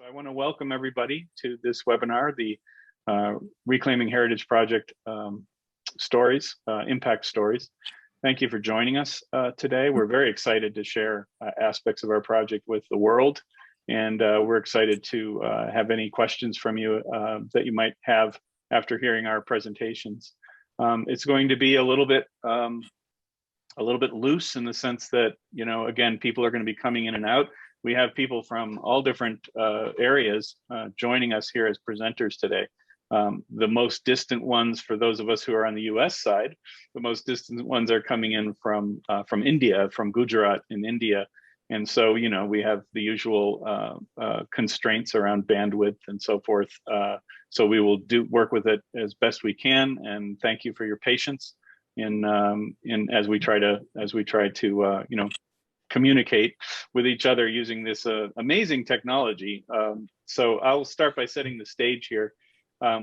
I want to welcome everybody to this webinar, the Reclaiming Heritage Project stories, impact stories. Thank you for joining us today. We're very excited to share aspects of our project with the world, and we're excited to have any questions from you that you might have after hearing our presentations. It's going to be a little bit loose in the sense that, you know, again, people are going to be coming in and out. We have people from all different areas joining us here as presenters today. The most distant ones, for those of us who are on the US side, the most distant ones are coming in from India, from Gujarat in India. And so, you know, we have the usual constraints around bandwidth and so forth. So we will work with it as best we can. And thank you for your patience in as we try to you know, communicate with each other using this amazing technology. So I'll start by setting the stage here.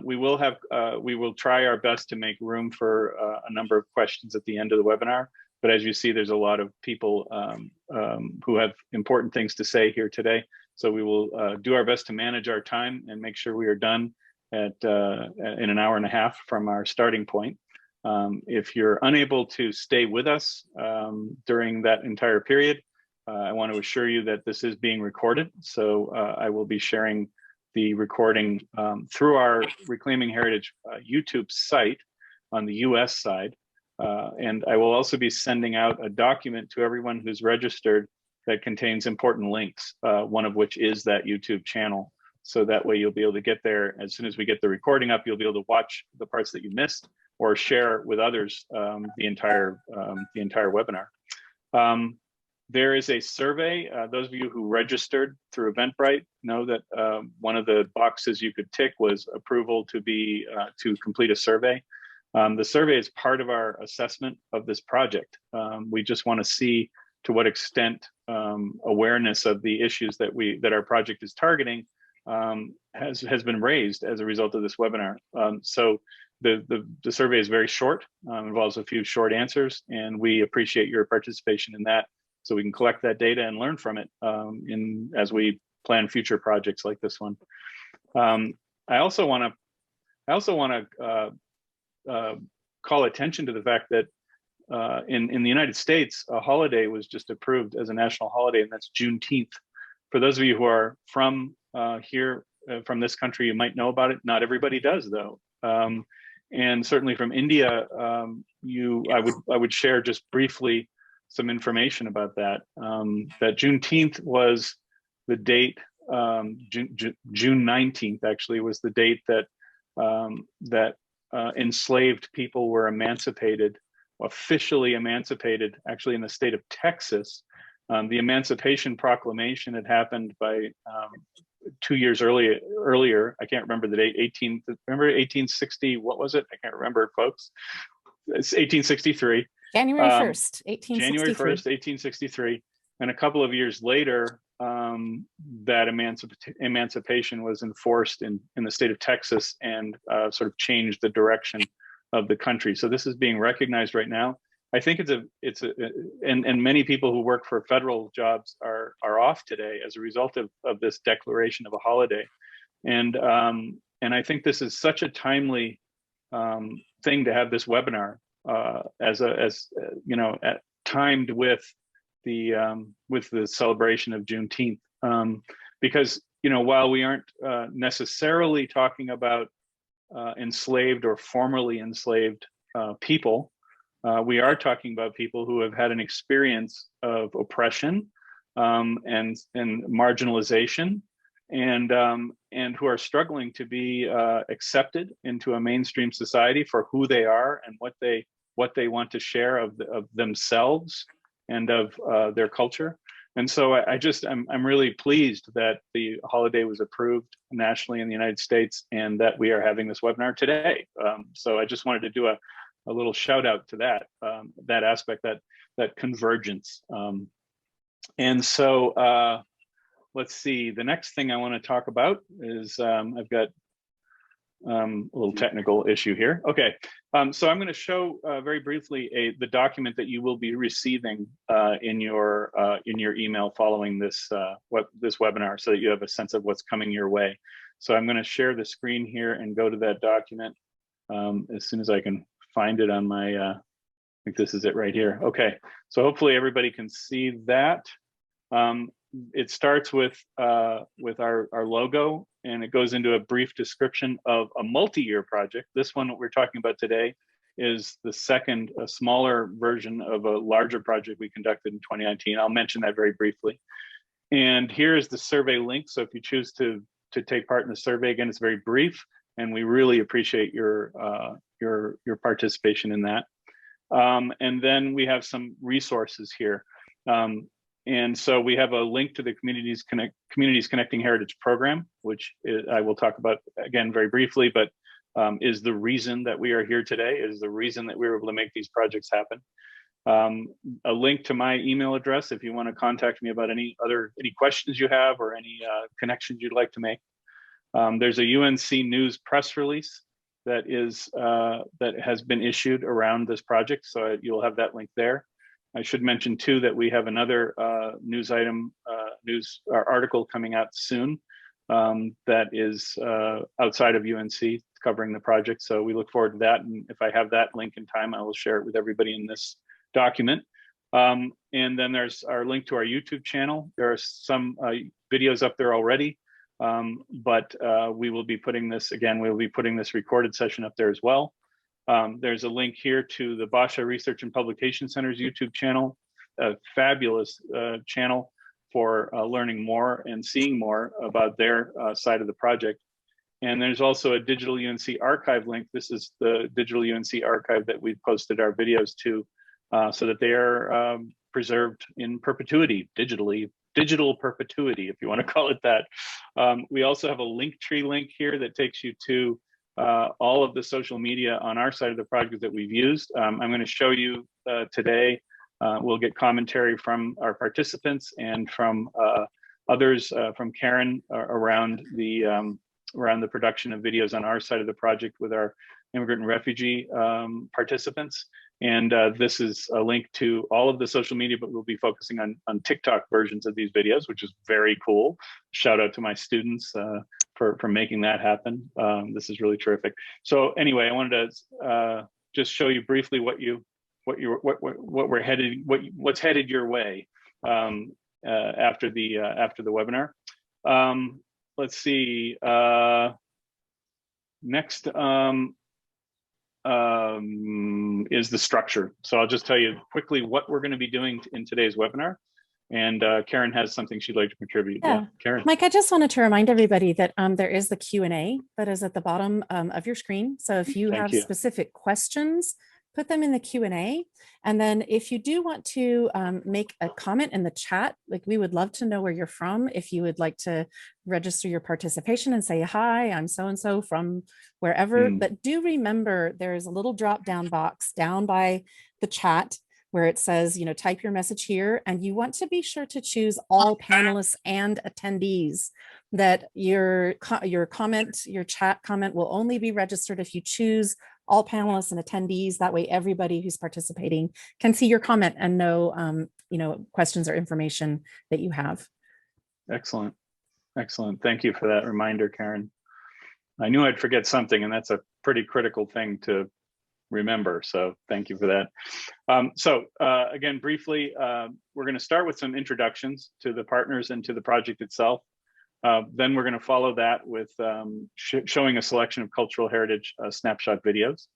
We will try our best to make room for a number of questions at the end of the webinar. But as you see, there's a lot of people who have important things to say here today. So we will do our best to manage our time and make sure we are done in an hour and a half from our starting point. If you're unable to stay with us during that entire period, I want to assure you that this is being recorded. So I will be sharing the recording through our Reclaiming Heritage YouTube site on the US side. And I will also be sending out a document to everyone who's registered that contains important links, one of which is that YouTube channel. So that way you'll be able to get there as soon as we get the recording up. You'll be able to watch the parts that you missed or share with others the entire webinar. There is a survey. Those of you who registered through Eventbrite know that one of the boxes you could tick was approval to complete a survey. The survey is part of our assessment of this project. We just want to see to what extent awareness of the issues that our project is targeting has been raised as a result of this webinar. So the survey is very short, involves a few short answers, and we appreciate your participation in that so we can collect that data and learn from it as we plan future projects like this one. I also want to call attention to the fact that in the United States, a holiday was just approved as a national holiday, and that's Juneteenth. For those of you who are from here, from this country, you might know about it. Not everybody does, though. And certainly from India, I would share just briefly some information about that. That Juneteenth was the date, June 19th actually was the date that enslaved people were emancipated, officially emancipated, actually in the state of Texas. The Emancipation Proclamation had happened by 2 years earlier. I can't remember the date. Remember 1860? What was it? I can't remember, folks. It's 1863. January 1st, 1863. January 1st, 1863. And a couple of years later, that emancipation was enforced in the state of Texas and sort of changed the direction of the country. So this is being recognized right now. I think and many people who work for federal jobs are off today as a result of this declaration of a holiday. And I think this is such a timely thing to have this webinar timed with the celebration of Juneteenth, because, you know, while we aren't necessarily talking about enslaved or formerly enslaved people, we are talking about people who have had an experience of oppression and marginalization, and who are struggling to be accepted into a mainstream society for who they are and what they want to share of themselves and of their culture. And so I'm really pleased that the holiday was approved nationally in the United States and that we are having this webinar today. So I just wanted to do a little shout out to that aspect, that convergence. And so let's see, the next thing I want to talk about is I've got A little technical issue here. Okay, so I'm going to show very briefly the document that you will be receiving in your email following this this webinar, so that you have a sense of what's coming your way. So I'm going to share the screen here and go to that document as soon as I can find it on my. I think this is it right here. Okay, so hopefully everybody can see that. It starts with our logo, and it goes into a brief description of a multi-year project. This one that we're talking about today is the second, a smaller version of a larger project we conducted in 2019. I'll mention that very briefly. And here's the survey link. So if you choose to take part in the survey, again, it's very brief, and we really appreciate your participation in that. And then we have some resources here. And so we have a link to the Communities Connecting Heritage program, which I will talk about again very briefly, but is the reason that we are here today, is the reason that we were able to make these projects happen. A link to my email address if you want to contact me about any questions you have or any connections you'd like to make. There's a UNC News press release that has been issued around this project, so you'll have that link there. I should mention too that we have another news article coming out soon that is outside of UNC covering the project. So we look forward to that. And if I have that link in time, I will share it with everybody in this document. And then there's our link to our YouTube channel. There are some videos up there already, but we will be putting this, again, we'll be putting this recorded session up there as well. There's a link here to the Basha Research and Publication Center's YouTube channel, a fabulous channel for learning more and seeing more about their side of the project. And there's also a Digital UNC archive link. This is the Digital UNC archive that we've posted our videos to, so that they are preserved in perpetuity, digital perpetuity, if you want to call it that. We also have a Linktree link here that takes you to all of the social media on our side of the project that we've used. I'm going to show you today. We'll get commentary from our participants and from others, from Karen, around the production of videos on our side of the project with our immigrant and refugee participants. And this is a link to all of the social media, but we'll be focusing on TikTok versions of these videos, which is very cool. Shout out to my students for making that happen. This is really terrific. So anyway, I wanted to just show you briefly what's headed your way after the webinar. Let's see. Next is the structure. So I'll just tell you quickly what we're going to be doing in today's webinar. And Karen has something she'd like to contribute. Yeah, Karen. Mike, I just wanted to remind everybody that there is the Q&A that is at the bottom of your screen. So if you have specific questions, put them in the Q&A. And then if you do want to make a comment in the chat, like we would love to know where you're from. If you would like to register your participation and say, hi, I'm so-and-so from wherever. But do remember there is a little drop-down box down by the chat where it says, type your message here, and you want to be sure to choose all panelists and attendees, that your chat comment will only be registered if you choose all panelists and attendees. That way, everybody who's participating can see your comment and know, questions or information that you have. Excellent. Excellent. Thank you for that reminder, Karen. I knew I'd forget something, and that's a pretty critical thing to remember. So thank you for that. Again, briefly, we're going to start with some introductions to the partners and to the project itself. Then we're going to follow that with showing a selection of cultural heritage snapshot videos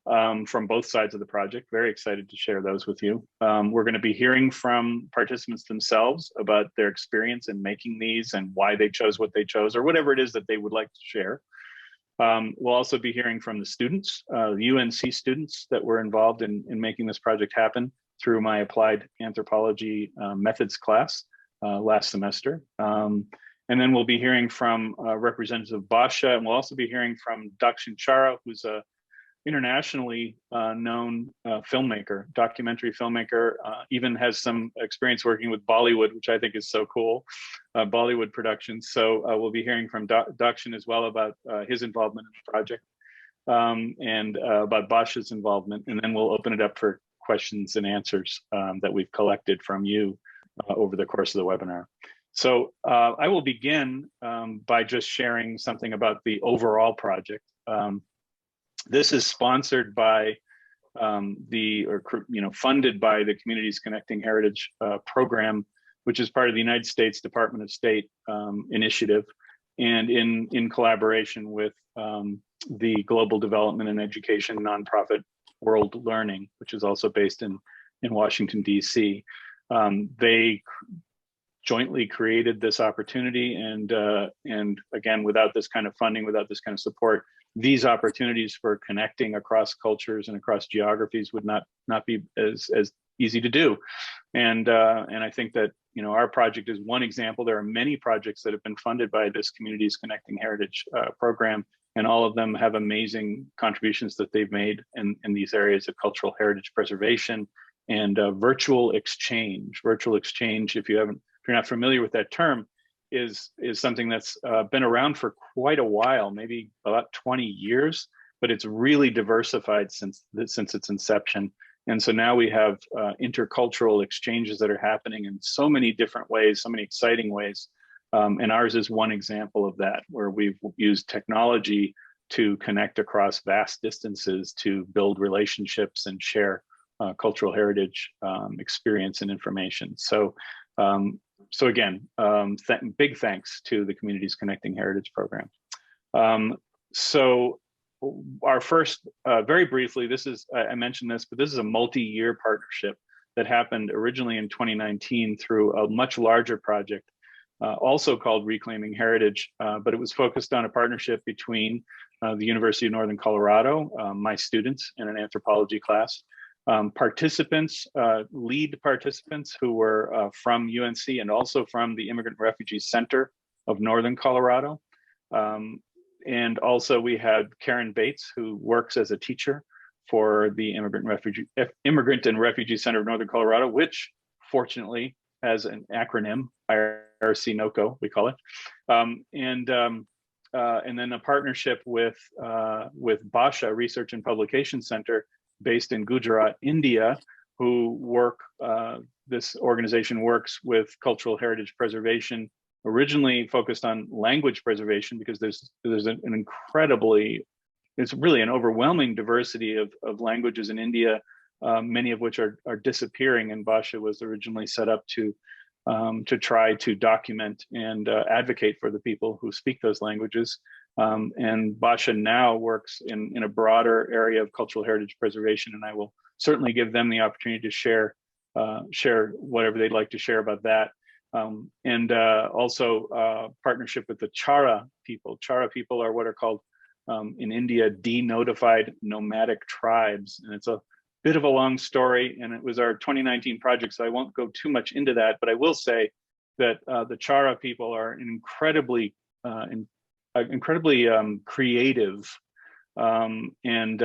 from both sides of the project. Very excited to share those with you. We're going to be hearing from participants themselves about their experience in making these and why they chose what they chose, or whatever it is that they would like to share. We'll also be hearing from the students, UNC students that were involved in making this project happen through my applied anthropology methods class last semester. And then we'll be hearing from representatives of Basha, and we'll also be hearing from Dakxin Chhara, who's a internationally known filmmaker, documentary filmmaker, even has some experience working with Bollywood, which I think is so cool, Bollywood productions. So we'll be hearing from Dakxin as well about his involvement in the project, and about Basha's involvement, and then we'll open it up for questions and answers that we've collected from you over the course of the webinar. So I will begin by just sharing something about the overall project. This is sponsored by funded by the Communities Connecting Heritage program, which is part of the United States Department of State initiative, and in collaboration with the Global Development and Education nonprofit World Learning, which is also based in Washington, D.C. They jointly created this opportunity, and again, without this kind of funding, without this kind of support, these opportunities for connecting across cultures and across geographies would not be as easy to do. And I think that, you know, our project is one example. There are many projects that have been funded by this Communities Connecting Heritage program, and all of them have amazing contributions that they've made in these areas of cultural heritage preservation and virtual exchange. Virtual exchange, if you're not familiar with that term, is something that's been around for quite a while, maybe about 20 years, but it's really diversified since its inception. And so now we have intercultural exchanges that are happening in so many different ways, so many exciting ways. And ours is one example of that, where we've used technology to connect across vast distances to build relationships and share cultural heritage experience and information. So again, big thanks to the Communities Connecting Heritage program. So our first, very briefly, I mentioned this, but this is a multi-year partnership that happened originally in 2019 through a much larger project, also called Reclaiming Heritage, but it was focused on a partnership between the University of Northern Colorado, my students in an anthropology class, participants, lead participants who were from UNC and also from the Immigrant Refugee Center of Northern Colorado. And also we had Karen Bates, who works as a teacher for the Immigrant and Refugee Center of Northern Colorado, which fortunately has an acronym, IRC-NOCO, we call it. And then a partnership with Basha Research and Publication Center, based in Gujarat, India, who this organization works with cultural heritage preservation, originally focused on language preservation, because there's it's really an overwhelming diversity of languages in India, many of which are disappearing, and Basha was originally set up to try to document and advocate for the people who speak those languages. And Basha now works in a broader area of cultural heritage preservation, and I will certainly give them the opportunity to share whatever they'd like to share about that. And also partnership with the Chhara people. Chhara people are what are called in India denotified nomadic tribes, and it's a bit of a long story, and it was our 2019 project, so I won't go too much into that, but I will say that the Chhara people are an incredibly creative and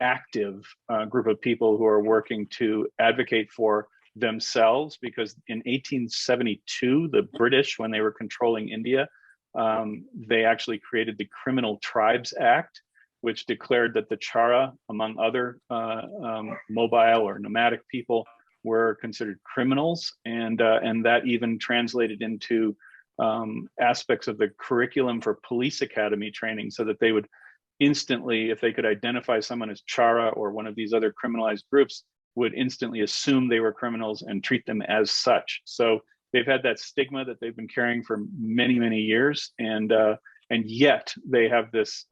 active group of people who are working to advocate for themselves, because in 1872, the British, when they were controlling India, they actually created the Criminal Tribes Act, which declared that the Chhara, among other mobile or nomadic people, were considered criminals, and that even translated into aspects of the curriculum for police academy training, so that they would instantly, if they could identify someone as Chhara or one of these other criminalized groups, would instantly assume they were criminals and treat them as such. So they've had that stigma that they've been carrying for many, many years, and yet they have this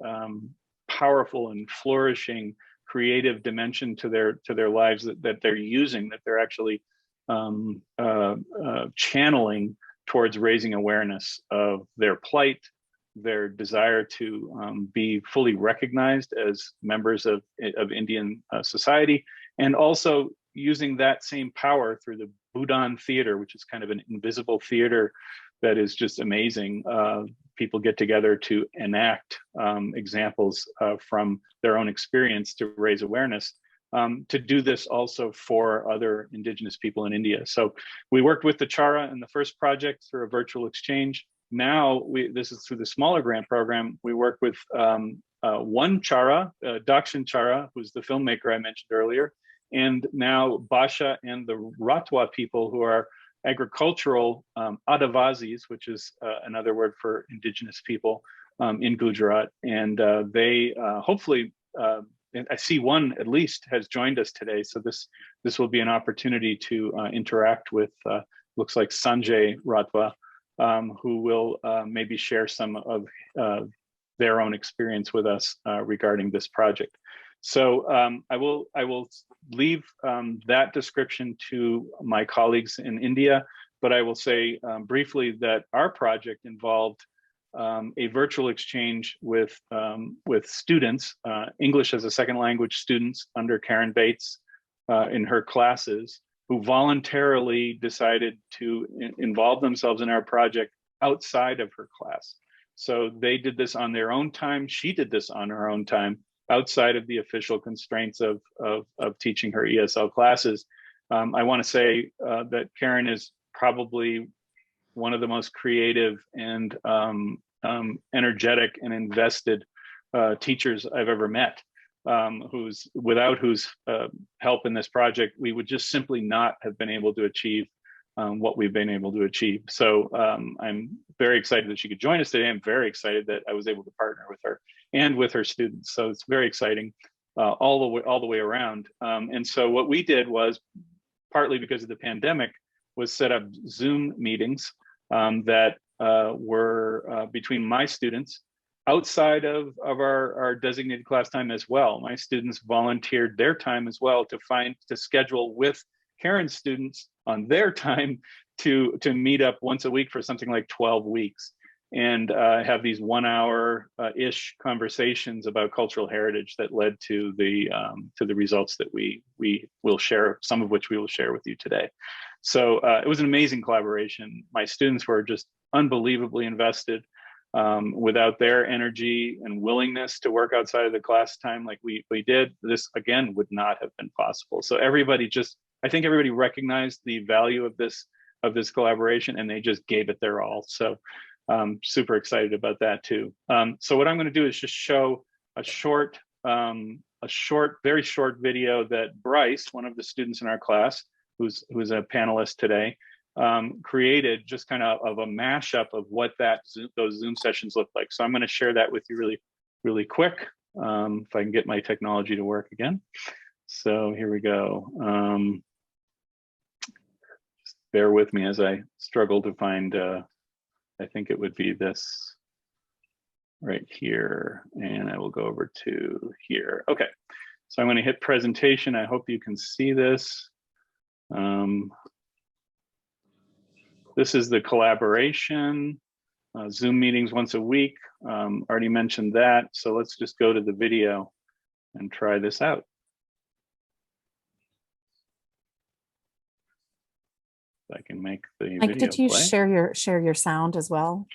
powerful and flourishing creative dimension to their lives that they're using, that they're actually channeling towards raising awareness of their plight, their desire to be fully recognized as members of Indian society, and also using that same power through the Budan theater, which is kind of an invisible theater that is just amazing. People get together to enact examples from their own experience to raise awareness, to do this also for other Indigenous people in India. So we worked with the Chhara in the first project through a virtual exchange. Now, this is through the smaller grant program, we work with one Chhara, Dakxin Chhara, who's the filmmaker I mentioned earlier, and now Basha and the Rathava people, who are agricultural Adivazis, which is another word for Indigenous people in Gujarat. And they hopefully, I see one at least has joined us today. So this will be an opportunity to interact with, looks like Sanjay Rathava, who will maybe share some of their own experience with us regarding this project. So I will leave that description to my colleagues in India, but I will say briefly that our project involved a virtual exchange with students, English as a second language students under Karen Bates in her classes, who voluntarily decided to involve themselves in our project outside of her class. So they did this on their own time. She did this on her own time, outside of the official constraints of teaching her ESL classes. I want to say that Karen is probably one of the most creative and energetic and invested teachers I've ever met, without whose help in this project, we would just simply not have been able to achieve what we've been able to achieve. So I'm very excited that she could join us today. I'm very excited that I was able to partner with her and with her students. So it's very exciting all the way around. And so what we did was, partly because of the pandemic, was set up Zoom meetings that were between my students outside of our designated class time as well. My students volunteered their time as well to schedule with Karen's students on their time to meet up once a week for something like 12 weeks and have these 1 hour ish conversations about cultural heritage that led to the results that we will share, some of which we will share with you today. So it was an amazing collaboration. My students were just unbelievably invested. Without their energy and willingness to work outside of the class time like we did, this again would not have been possible. So I think everybody recognized the value of this collaboration, and they just gave it their all. So super excited about that too. So what I'm going to do is just show a very short video that Bryce, one of the students in our class, who's a panelist today, created, just kind of a mashup of what those Zoom sessions look like. So I'm going to share that with you really quick, if I can get my technology to work again. So here we go. Just bear with me as I struggle to find, I think it would be this right here, and I will go over to here. Okay, so I'm going to hit presentation. I hope you can see this. This is the collaboration, Zoom meetings once a week. Already mentioned that. So let's just go to the video and try this out. If I can make the Mike, video did you play. share your sound as well?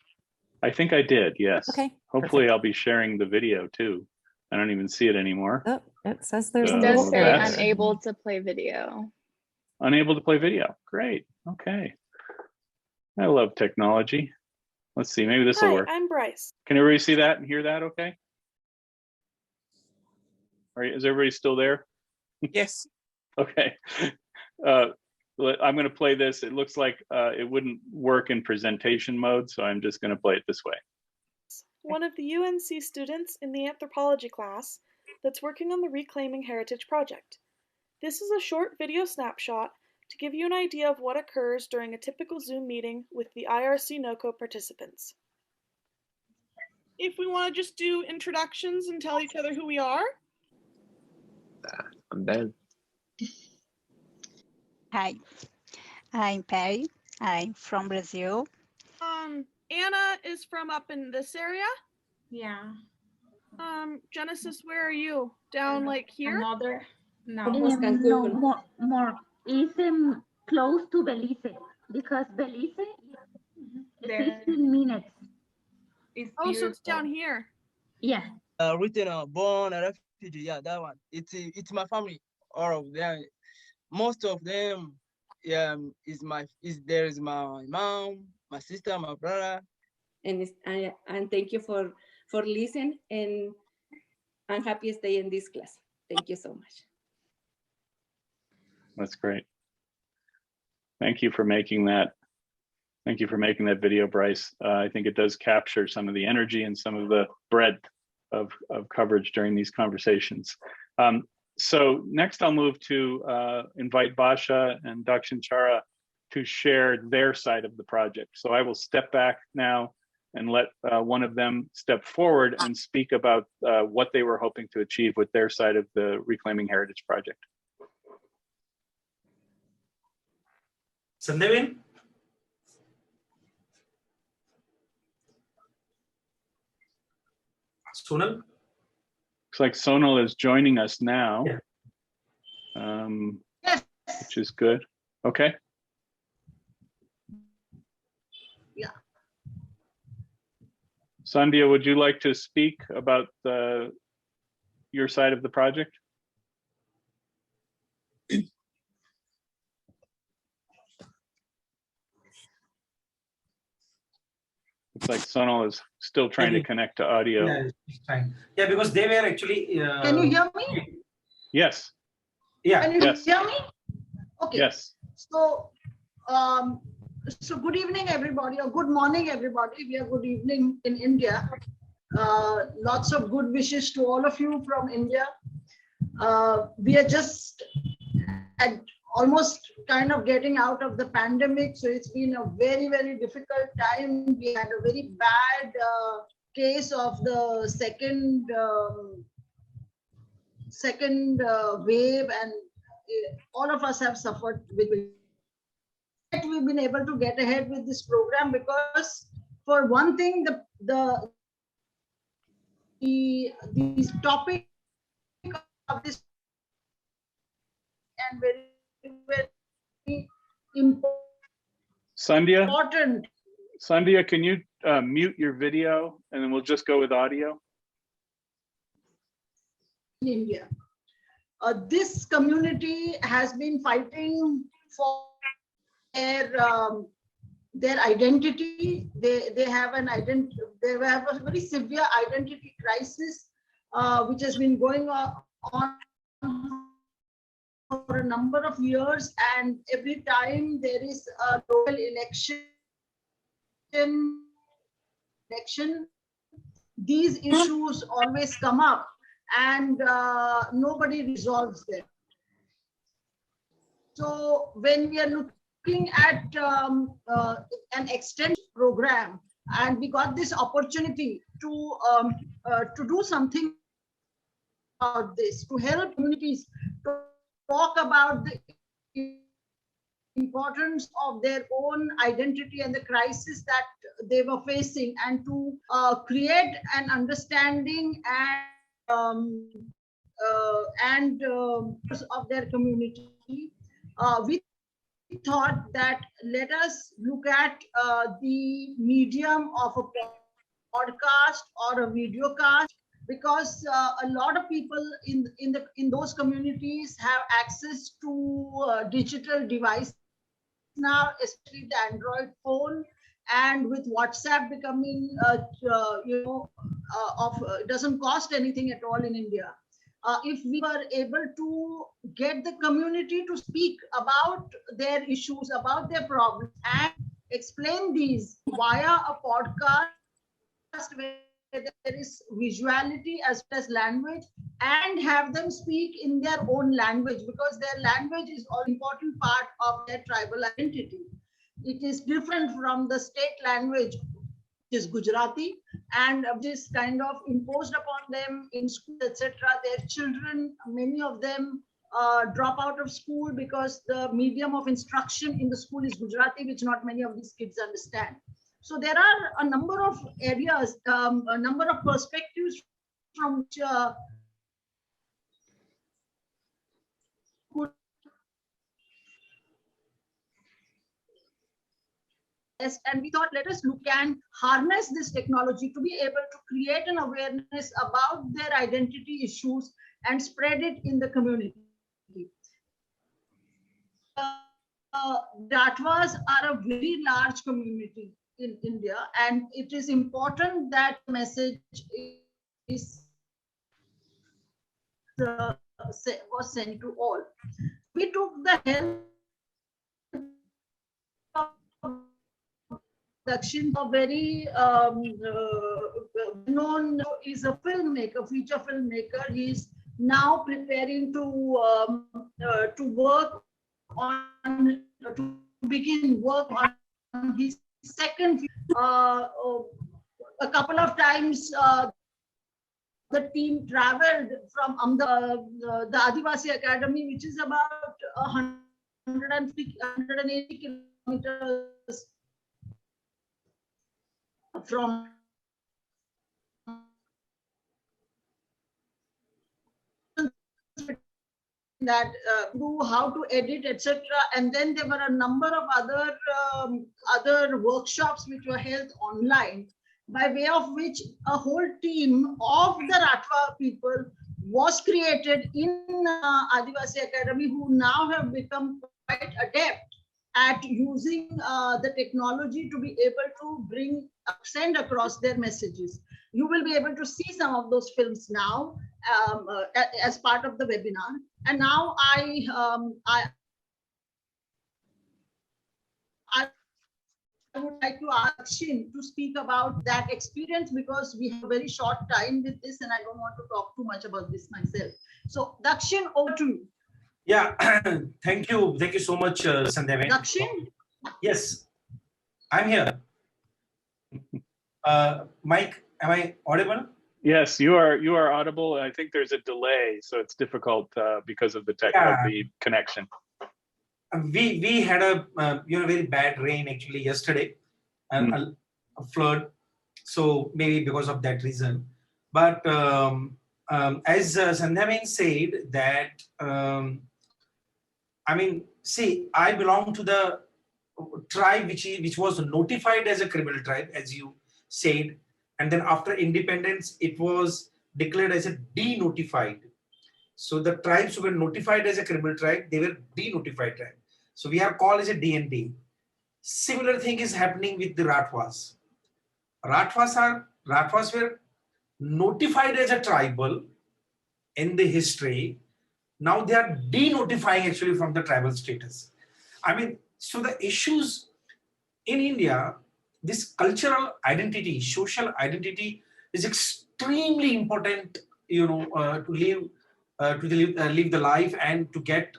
I think I did, yes. Okay. Hopefully perfect. I'll be sharing the video too. I don't even see it anymore. Oh, it says there's So a It does little say error. unable to play video. Unable to play video. Great. Okay. I love technology. Let's see, maybe this will work. I'm Bryce. Can everybody see that and hear that okay? All right, is everybody still there? Yes. Okay. I'm going to play this. It looks like it wouldn't work in presentation mode, so I'm just going to play it this way. One of the UNC students in the anthropology class that's working on the Reclaiming Heritage project. This is a short video snapshot to give you an idea of what occurs during a typical Zoom meeting with the IRC NOCO participants. If we want to just do introductions and tell each other who we are. I'm Ben. Hi, I'm Perry. I'm from Brazil. Anna is from up in this area. Yeah. Genesis, where are you? Down like here? No, more is close to Belize, because Belize is 15 minutes. Oh, so it's down here. Yeah. Written born a refugee. Yeah, that one. It's my family. All of them. Most of them. There is my mom, my sister, my brother. And thank you for listening, and I'm happy to stay in this class. Thank you so much. That's great. Thank you for making that. Thank you for making that video, Bryce. I think it does capture some of the energy and some of the breadth of coverage during these conversations. So next I'll move to invite Basha and Dakxin Chhara to share their side of the project. So I will step back now and let one of them step forward and speak about what they were hoping to achieve with their side of the Reclaiming Heritage Project. Sandhya? Sonal? Looks like Sonal is joining us now. Yeah. Yes. Which is good. Okay. Yeah. Sandhya, would you like to speak about your side of the project? Looks like Sonal is still trying to connect to audio. Yeah, it's fine. Yeah, because they were actually. Can you hear me? Yes. Yeah. Can you hear me? Okay. Yes. So, so good evening, everybody, or good morning, everybody. We are good evening in India. Lots of good wishes to all of you from India. We are just almost kind of getting out of the pandemic. So it's been a very, very difficult time. We had a very bad case of the second wave, and all of us have suffered with it. We've been able to get ahead with this program because, for one thing, the topic of this and very, very important. Sandhya, can you mute your video and then we'll just go with audio? In India. This community has been fighting for their identity. They have an identity. They have a very severe identity crisis, which has been going on for a number of years, and every time there is a local election, these issues always come up, and nobody resolves them. So when we are looking at an extension program, and we got this opportunity to do something about this, to help communities to talk about the importance of their own identity and the crisis that they were facing, and to create an understanding and of their community. We thought that let us look at the medium of a podcast or a video cast, because a lot of people in those communities have access to digital devices now, especially the Android phone, and with WhatsApp becoming it doesn't cost anything at all in India. If we were able to get the community to speak about their issues, about their problems, and explain these via a podcast where there is visuality as well as language, and have them speak in their own language, because their language is an important part of their tribal identity. It is different from the state language, which is Gujarati, and which is kind of imposed upon them in school, etc. Their children, many of them drop out of school because the medium of instruction in the school is Gujarati, which not many of these kids understand. So there are a number of areas, a number of perspectives from which and we thought, let us look and harness this technology to be able to create an awareness about their identity issues and spread it in the community. Rathwas are a very large community in India, and it is important that message is was sent to all. We took the help of Dakxin, a very known, is a filmmaker, feature filmmaker. He's now preparing to work on, to begin work on his second. A couple of times, the team traveled from the Adivasi Academy, which is about 180 kilometers from that, how to edit, etc. And then there were a number of other workshops which were held online, by way of which a whole team of the Rathwa people was created in Adivasi Academy, who now have become quite adept at using the technology to be able to send across their messages. You will be able to see some of those films now as part of the webinar. And now I would like to ask Dakxin to speak about that experience, because we have a very short time with this and I don't want to talk too much about this myself. So Dakxin, over to you. Yeah, thank you so much, Sandhya. Dakxin? Yes, I'm here. Mike, am I audible? Yes, you are audible. I think there's a delay, so it's difficult because of the the connection. We had a very bad rain actually yesterday, and a flood. So maybe because of that reason. But as Sandhya said that, I mean, see, I belong to the tribe which was notified as a criminal tribe, as you said, and then after independence, it was declared as a denotified. So the tribes who were notified as a criminal tribe, they were denotified tribe. So we are called as a DND. Similar thing is happening with the Rathwas. Rathwas were notified as a tribal in the history. Now they are denotifying actually from the tribal status. I mean, so the issues in India, this cultural identity, social identity is extremely important, to live the life and to get,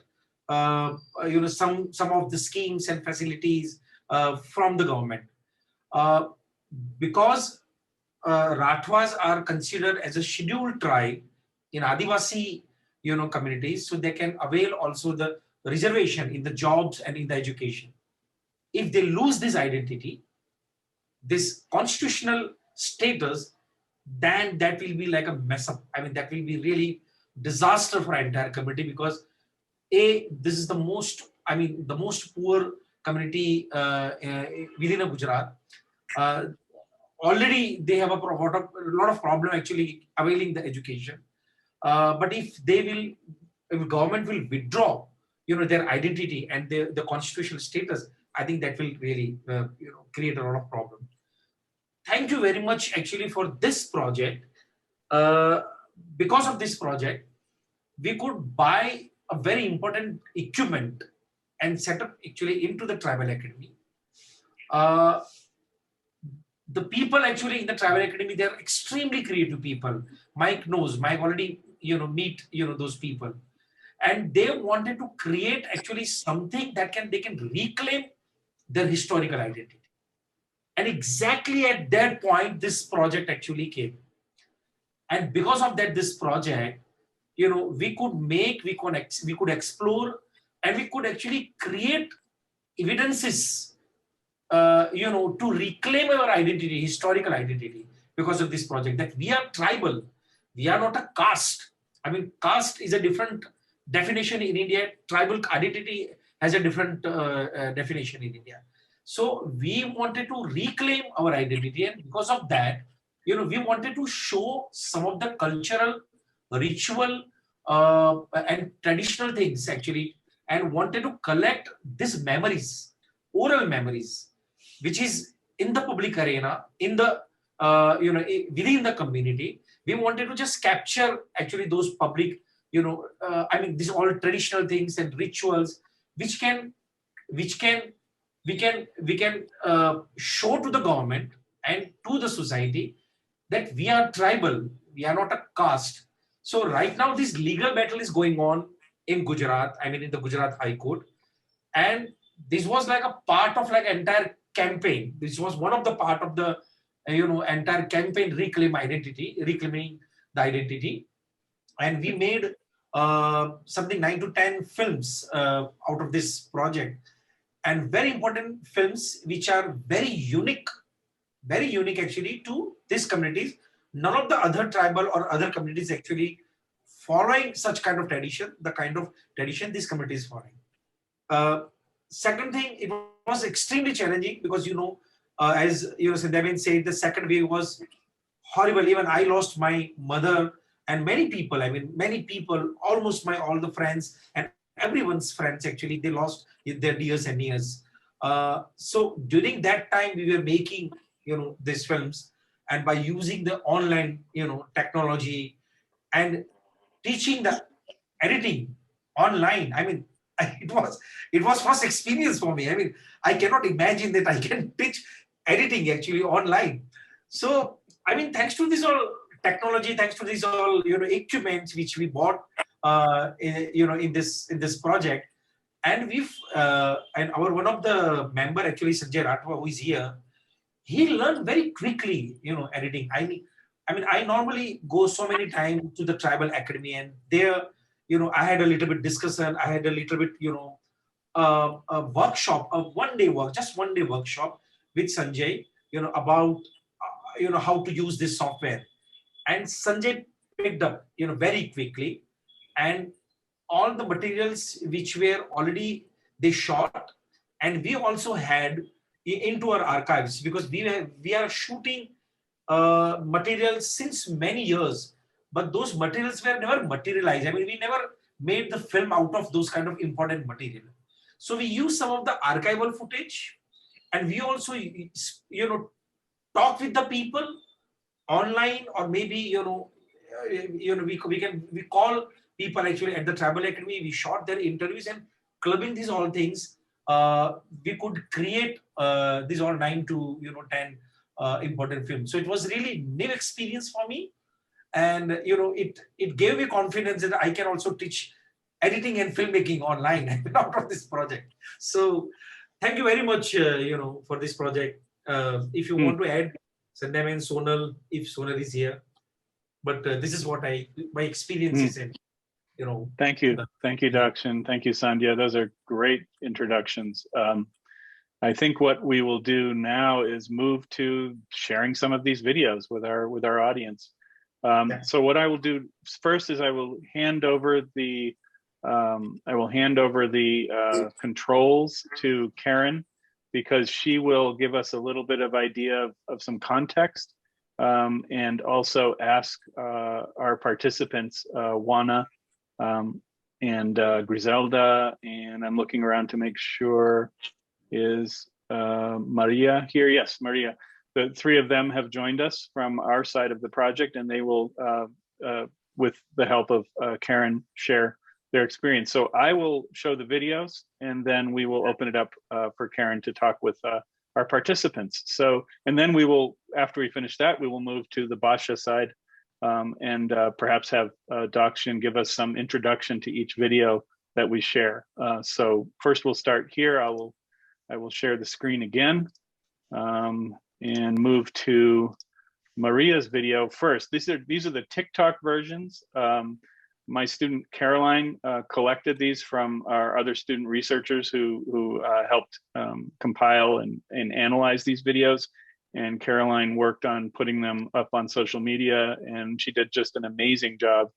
some of the schemes and facilities from the government. Because Rathwas are considered as a scheduled tribe in Adivasi, communities, so they can avail also the reservation in the jobs and in the education. If they lose this identity, this constitutional status, then that will be like a mess up. I mean, that will be really disaster for our entire community, because this is the most poor community within Gujarat. Already they have a lot of problem actually availing the education. But if government will withdraw, their identity and the constitutional status, I think that will really, create a lot of problem. Thank you very much actually for this project. Because of this project, we could buy a very important equipment and set up actually into the tribal academy. The people actually in the tribal academy, they're extremely creative people. Mike already, meet, those people. And they wanted to create actually something that they can reclaim their historical identity. And exactly at that point, this project actually came. And because of that, this project, we could explore, and we could actually create evidences, to reclaim our identity, historical identity, because of this project, that we are tribal. We are not a caste. I mean, caste is a different definition in India. Tribal identity has a different definition in India. So we wanted to reclaim our identity, and because of that, we wanted to show some of the cultural, ritual, and traditional things actually, and wanted to collect these memories, oral memories, which is in the public arena, in the within the community. We wanted to just capture actually those public, these all traditional things and rituals, which can which can we can show to the government and to the society that we are tribal, we are not a caste. So right now this legal battle is going on in Gujarat, in the Gujarat High Court, and this was like a part of like entire campaign. This was one of the part of the entire campaign, reclaiming the identity. And we made something 9 to 10 films out of this project, and very important films which are very unique actually to these communities. None of the other tribal or other communities actually following such kind of tradition, the kind of tradition this community is following. Second thing, it was extremely challenging because as Sandhya said, the second wave was horrible. Even I lost my mother, and many people, almost all the friends and everyone's friends actually, they lost their years and years. So during that time we were making these films, and by using the online technology and teaching the editing online, it was first experience for me. I cannot imagine that I can teach editing actually online. So thanks to this all technology, thanks to these all equipments which we bought in this project, and we've and our one of the member actually, Sanjay Rathava, who is here, he learned very quickly editing. I normally go so many times to the tribal academy, and there I had a little bit discussion, I had a little bit a workshop, just one day workshop with Sanjay about how to use this software. And Sanjay picked up very quickly, and all the materials which were already they shot, and we also had into our archives, because we are shooting materials since many years, but those materials were never materialized. We never made the film out of those kind of important material. So we use some of the archival footage, and we also talk with the people online, or maybe we call people actually at the tribal academy. We shot their interviews, and clubbing these all things, we could create these all 9 to 10 important films. So it was really new experience for me, and it gave me confidence that I can also teach editing and filmmaking online out of this project. So thank you very much for this project. If you want to add, Sandhya and Sonal, if Sonal is here, but this is what my experience is in. Thank you, Dakxin. Thank you, Sandhya. Those are great introductions. I think what we will do now is move to sharing some of these videos with our audience. So what I will do first is I will hand over the controls to Karen, because she will give us a little bit of idea of some context, and also ask our participants, Juana and Griselda, and I'm looking around to make sure, is Maria here? Yes, Maria. The three of them have joined us from our side of the project, and they will, with the help of Karen, share their experience. So I will show the videos, and then we will open it up for Karen to talk with our participants. So, and then we will, after we finish that, we will move to the Basha side, and perhaps have Dakxin give us some introduction to each video that we share. So first we'll start here. I will share the screen again, and move to Maria's video first. These are the TikTok versions. My student Caroline collected these from our other student researchers who helped compile and analyze these videos. And Caroline worked on putting them up on social media, and she did just an amazing job,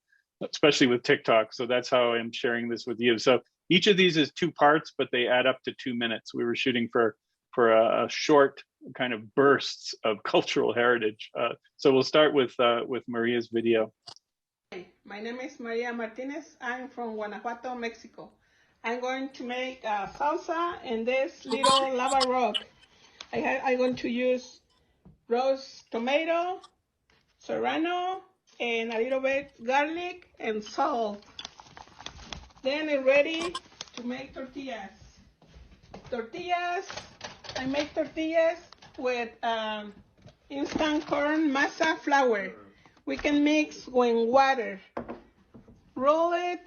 especially with TikTok. So that's how I'm sharing this with you. So each of these is 2 parts, but they add up to 2 minutes. We were shooting for a short kind of bursts of cultural heritage. So we'll start with Maria's video. My name is Maria Martinez. I'm from Guanajuato, Mexico. I'm going to make salsa in this little lava rock. I'm going to use roast tomato, serrano, and a little bit garlic and salt. Then I'm ready to make tortillas. I make tortillas with instant corn masa flour. We can mix with water. Roll it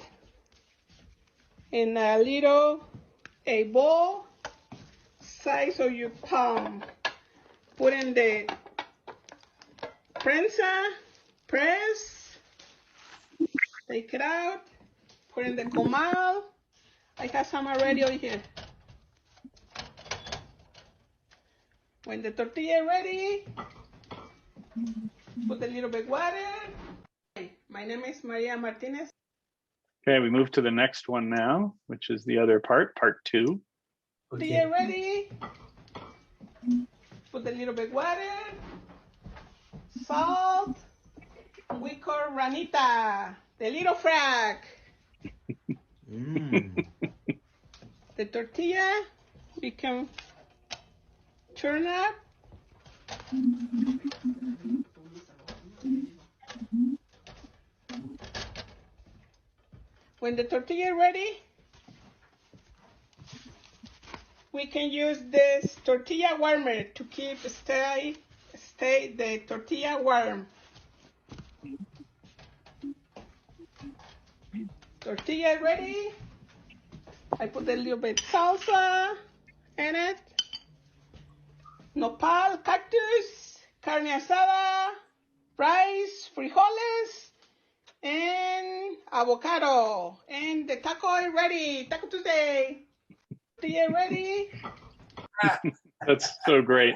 in a bowl size of your palm. Put in the prensa, press, take it out, put in the comal. I have some already over here. When the tortilla is ready, put a little bit water. My name is Maria Martinez. Okay, we move to the next one now, which is the other part 2. Tortilla ready. Put a little bit water, salt. We call ranita, the little frog. The tortilla, we can turn up. When the tortilla is ready, we can use this tortilla warmer to keep stay the tortilla warm. Tortilla ready. I put a little bit salsa in it. Nopal, cactus, carne asada, rice, frijoles, and avocado. And the taco is ready. Taco Tuesday. Tortilla ready. That's so great.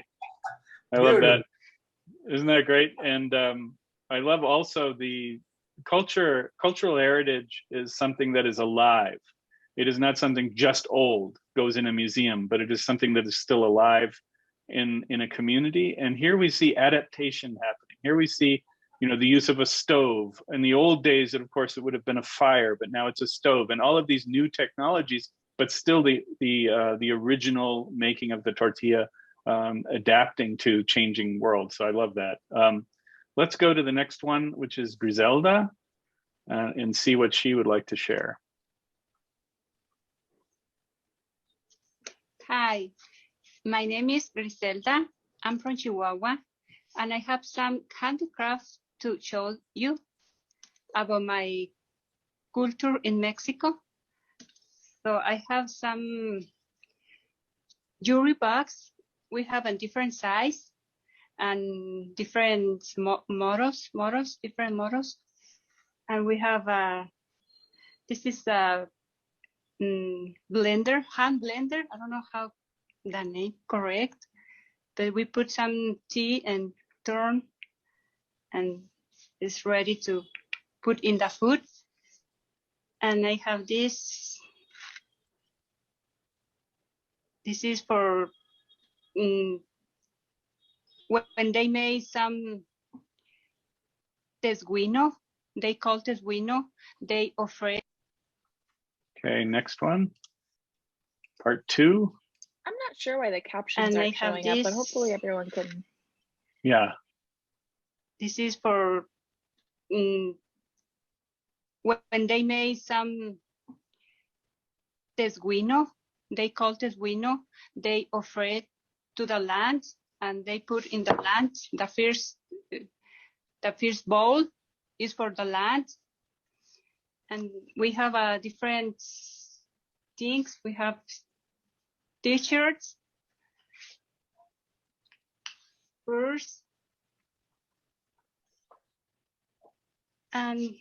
I love that. Isn't that great? And I love also the cultural heritage is something that is alive. It is not something just old, goes in a museum, but it is something that is still alive in a community. And here we see adaptation happening. Here we see, the use of a stove. In the old days, of course, it would have been a fire, but now it's a stove, and all of these new technologies, but still the original making of the tortilla, adapting to changing world. So I love that. Let's go to the next one, which is Griselda, and see what she would like to share. Hi, my name is Griselda. I'm from Chihuahua, and I have some handicrafts to show you about my culture in Mexico. So I have some jewelry box. We have a different size and different models. And we have this is a blender, hand blender. I don't know how the name correct, but we put some tea and turn, and it's ready to put in the food. And I have this. This is for when they made some tesguino. They call tesguino. They offer. Okay, next one, part 2. I'm not sure why the captions aren't showing up, but hopefully everyone can. Yeah. This is for when they made some tesguino. They call tesguino. They offer it to the land, and they put in the land. The first bowl is for the land, and we have different things. We have t-shirts, purse, and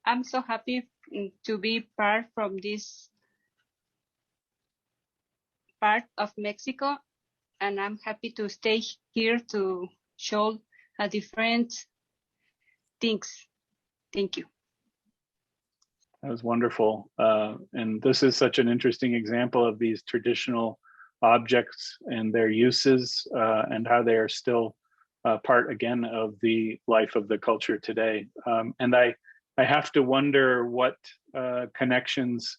I'm so happy to be part from this part of Mexico, and I'm happy to stay here to show different things. Thank you. That was wonderful. And this is such an interesting example of these traditional objects and their uses, and how they are still part again of the life of the culture today. And I have to wonder what connections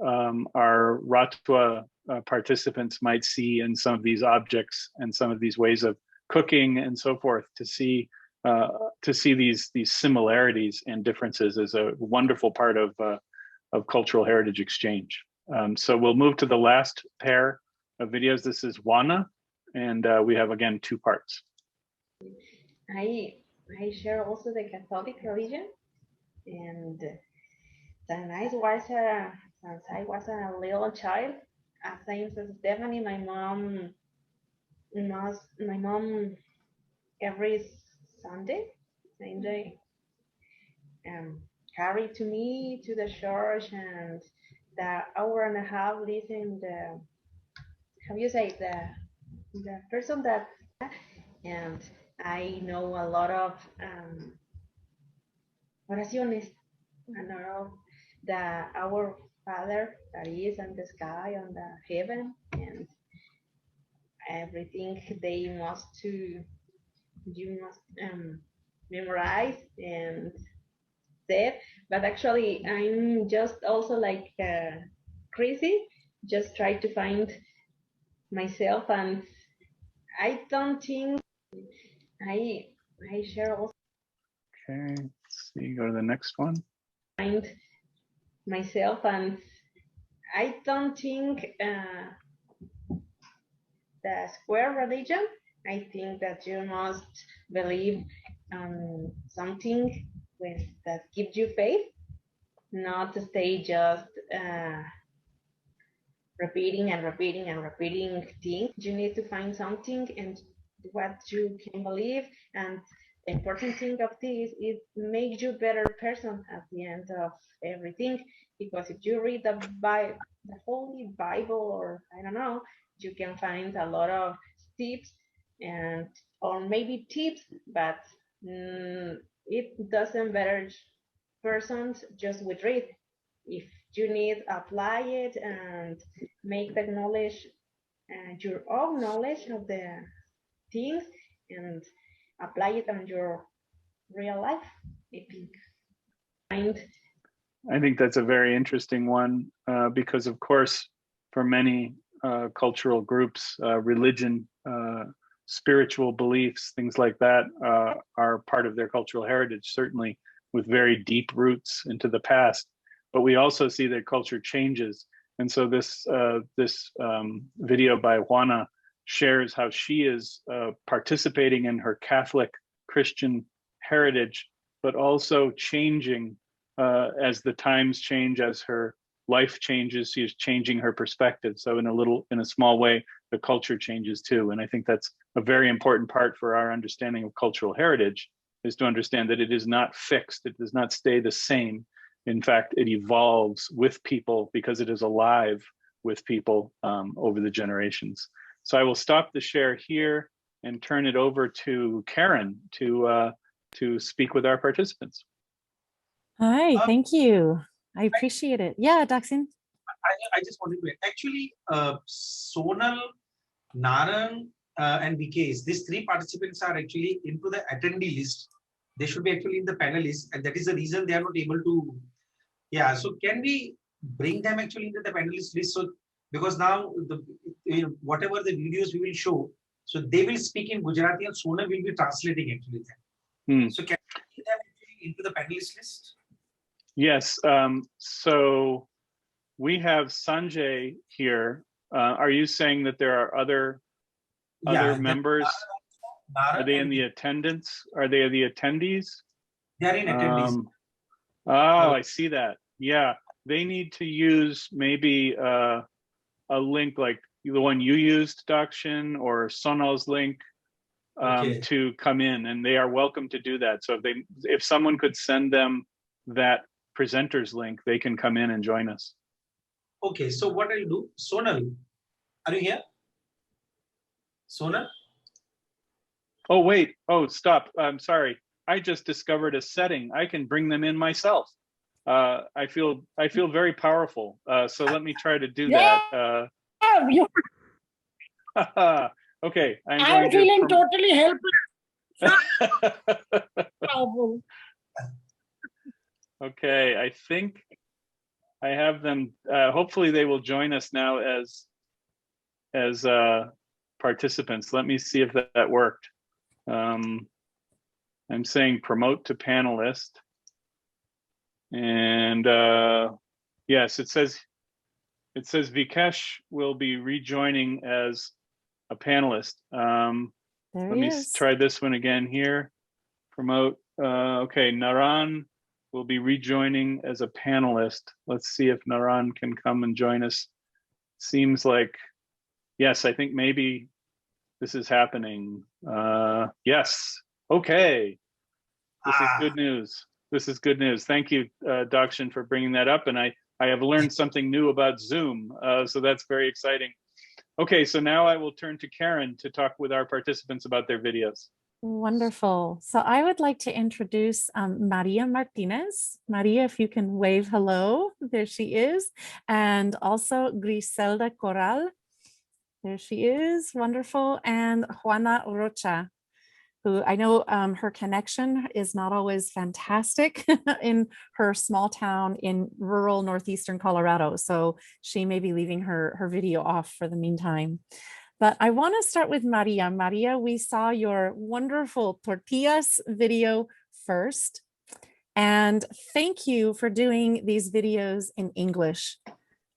our Rathava participants might see in some of these objects and some of these ways of cooking and so forth, to see these similarities and differences is a wonderful part of cultural heritage exchange. So we'll move to the last pair of videos. This is Juana, and we have again 2 parts. I share also the Catholic religion, and since I was a little child, same as Stephanie, my mom every Sunday, same day, carried to me to the church, and the hour and a half listen the, how you say, the person that, and I know a lot of oraciones, and our Father that is in the sky, on the heaven, and everything you must memorize and say. But actually, I'm just also like crazy, just try to find myself, and I don't think I share also. Okay, let's see, go to the next one. Find myself, and I don't think the square religion, I think that you must believe something that gives you faith, not to stay just repeating and repeating and repeating things. You need to find something and what you can believe, and the important thing of this is make you a better person at the end of everything, because if you read the Holy Bible, or I don't know, you can find a lot of tips or maybe tips, but it doesn't better persons just with read. If you need, apply it and make the knowledge your own knowledge of the things and apply it on your real life, I think that's a very interesting one, because of course, for many cultural groups, religion, spiritual beliefs, things like that are part of their cultural heritage, certainly with very deep roots into the past. But we also see that culture changes. And so this video by Juana shares how she is participating in her Catholic Christian heritage, but also changing as the times change, as her life changes, she is changing her perspective. So in a small way, the culture changes too. And I think that's a very important part for our understanding of cultural heritage, is to understand that it is not fixed. It does not stay the same. In fact, it evolves with people because it is alive with people over the generations. So I will stop the share here and turn it over to Karen to speak with our participants. Hi, thank you. I appreciate it. Yeah, Dakxin. I just wanted to actually Sonal, Narang, and Vikesh, these 3 participants are actually into the attendee list. They should be actually in the panelists, and that is the reason they are not able to. Yeah, so can we bring them actually into the panelist list? So because now whatever the videos we will show, so they will speak in Gujarati and Sonal will be translating actually them. So can we bring them actually into the panelist list? Yes. So we have Sanjay here. Are you saying that there are other members? Are they in the attendance? Are they the attendees? They are in attendees. Oh, I see that. Yeah, they need to use maybe a link like the one you used, Dakxin, or Sonal's link to come in, and they are welcome to do that. So if someone could send them that presenter's link, they can come in and join us. Okay, so what I'll do, Sonal, are you here? Sonal? Oh, wait. Oh, stop. I'm sorry. I just discovered a setting. I can bring them in myself. I feel very powerful. So let me try to do that. Okay, I'm feeling totally helpless. Okay, I think I have them. Hopefully they will join us now as participants. Let me see if that worked. I'm saying promote to panelist. And yes, it says Vikesh will be rejoining as a panelist. Let me try this one again here. Promote. Okay, Naran will be rejoining as a panelist. Let's see if Naran can come and join us. Seems like, yes, I think maybe this is happening. Yes, okay. This is good news. This is good news. Thank you, Dakxin, for bringing that up. And I have learned something new about Zoom. So that's very exciting. Okay, so now I will turn to Karen to talk with our participants about their videos. Wonderful. So I would like to introduce Maria Martinez. Maria, if you can wave hello, there she is. And also Griselda Corral. There she is, wonderful. And Juana Rocha, who I know her connection is not always fantastic in her small town in rural northeastern Colorado. So she may be leaving her video off for the meantime. But I want to start with Maria. Maria, we saw your wonderful tortillas video first. And thank you for doing these videos in English.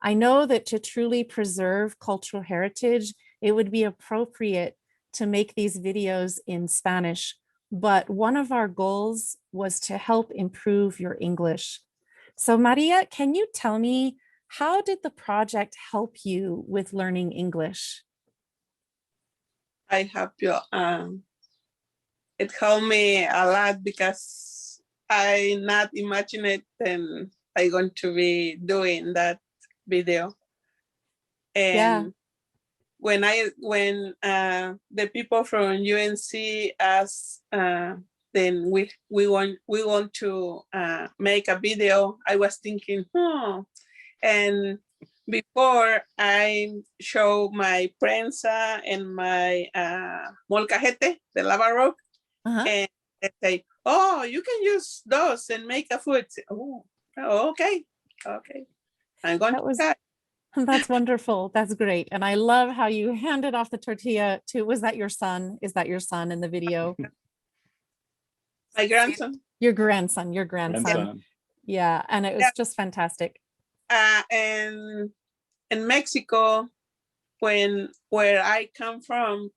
I know that to truly preserve cultural heritage, it would be appropriate to make these videos in Spanish, but one of our goals was to help improve your English. So Maria, can you tell me, how did the project help you with learning English? I help you. It helped me a lot because I not imagine it and I'm going to be doing that video. And when the people from UNC asked, then we want to make a video, I was thinking, and before I show my prensa and my molcajete, the lava rock, and they say, oh, you can use those and make a food. Oh, okay. I'm going to try. That's wonderful. That's great. And I love how you handed off the tortilla to, was that your son? Is that your son in the video? My grandson. Your grandson. Yeah. And it was just fantastic. And in Mexico, where I come from,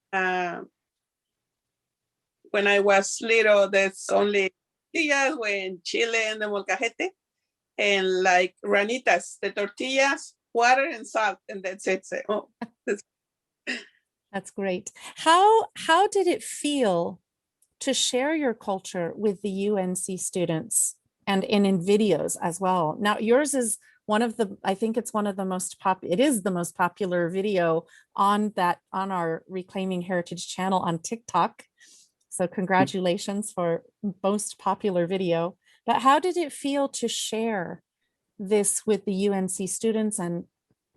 when I was little, there's only tortillas when chile and the molcajete, and like ranitas, the tortillas, water and salt, and that's it. So, that's great. How did it feel to share your culture with the UNC students and in videos as well? Now, yours is one of the, I think it's one of the most it is the most popular video on our Reclaiming Heritage channel on TikTok. So congratulations for most popular video. But how did it feel to share this with the UNC students and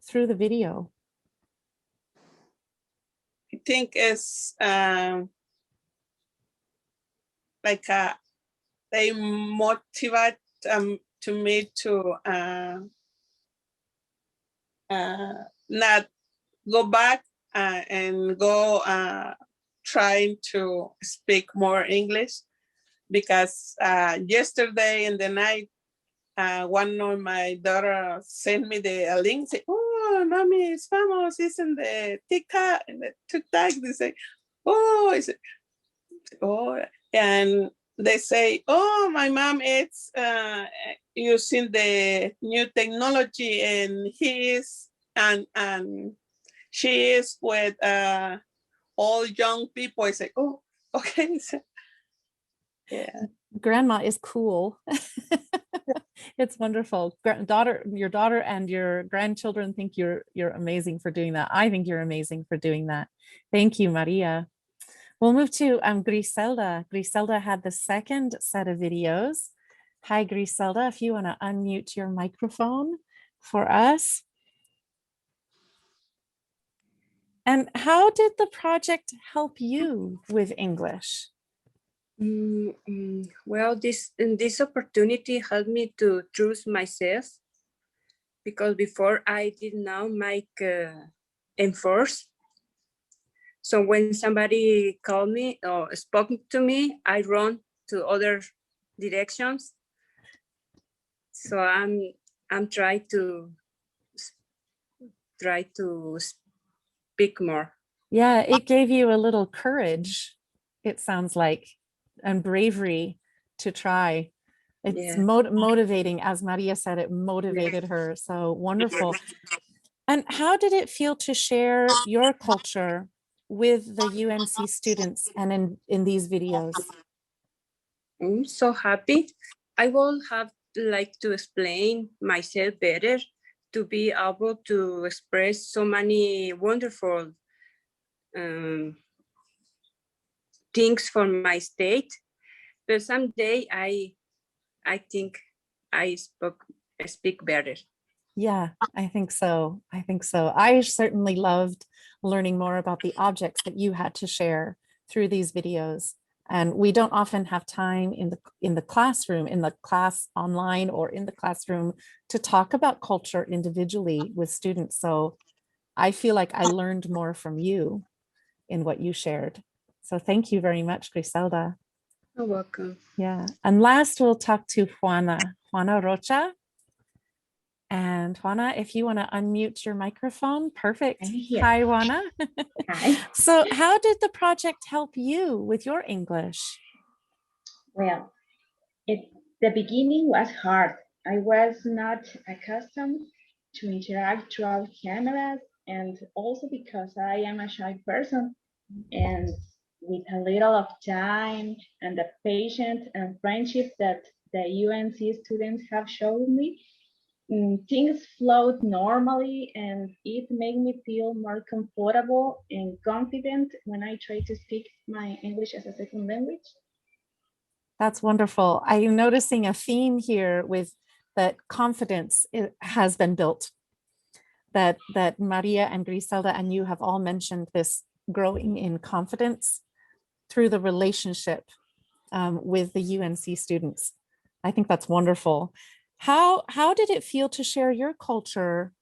through the video? I think it's like they motivate to me to not go back and go trying to speak more English, because yesterday in the night, one of my daughter sent me a link, say, oh, mommy, it's famous, it's in the TikTok, they say, oh, I said, oh, and they say, oh, my mom is using the new technology, and she is with all young people. I say, oh, okay. Yeah. Grandma is cool. It's wonderful. Your daughter and your grandchildren think you're amazing for doing that. I think you're amazing for doing that. Thank you, Maria. We'll move to Griselda. Griselda had the second set of videos. Hi, Griselda, if you want to unmute your microphone for us. And how did the project help you with English? Well, this opportunity helped me to trust myself, because before I did not make efforts. So when somebody called me or spoke to me, I run to other directions. So I'm trying to speak more. Yeah, it gave you a little courage, it sounds like, and bravery to try. It's motivating, as Maria said, it motivated her. So wonderful. And how did it feel to share your culture with the UNC students and in these videos? I'm so happy. I will have like to explain myself better, to be able to express so many wonderful things for my state. But someday I think I speak better. Yeah, I think so. I think so. I certainly loved learning more about the objects that you had to share through these videos. And we don't often have time in the classroom, in the class online or in the classroom, to talk about culture individually with students. So I feel like I learned more from you in what you shared. So thank you very much, Griselda. You're welcome. Yeah. And last, we'll talk to Juana Rocha. And Juana, if you want to unmute your microphone, perfect. Hi, Juana. Hi. So how did the project help you with your English? Well, the beginning was hard. I was not accustomed to interact throughout cameras, and also because I am a shy person, and with a little of time and the patience and friendship that the UNC students have shown me, things flowed normally, and it made me feel more comfortable and confident when I try to speak my English as a second language. That's wonderful. I'm noticing a theme here with that confidence has been built, that Maria and Griselda and you have all mentioned this growing in confidence through the relationship with the UNC students. I think that's wonderful. How did it feel to share your culture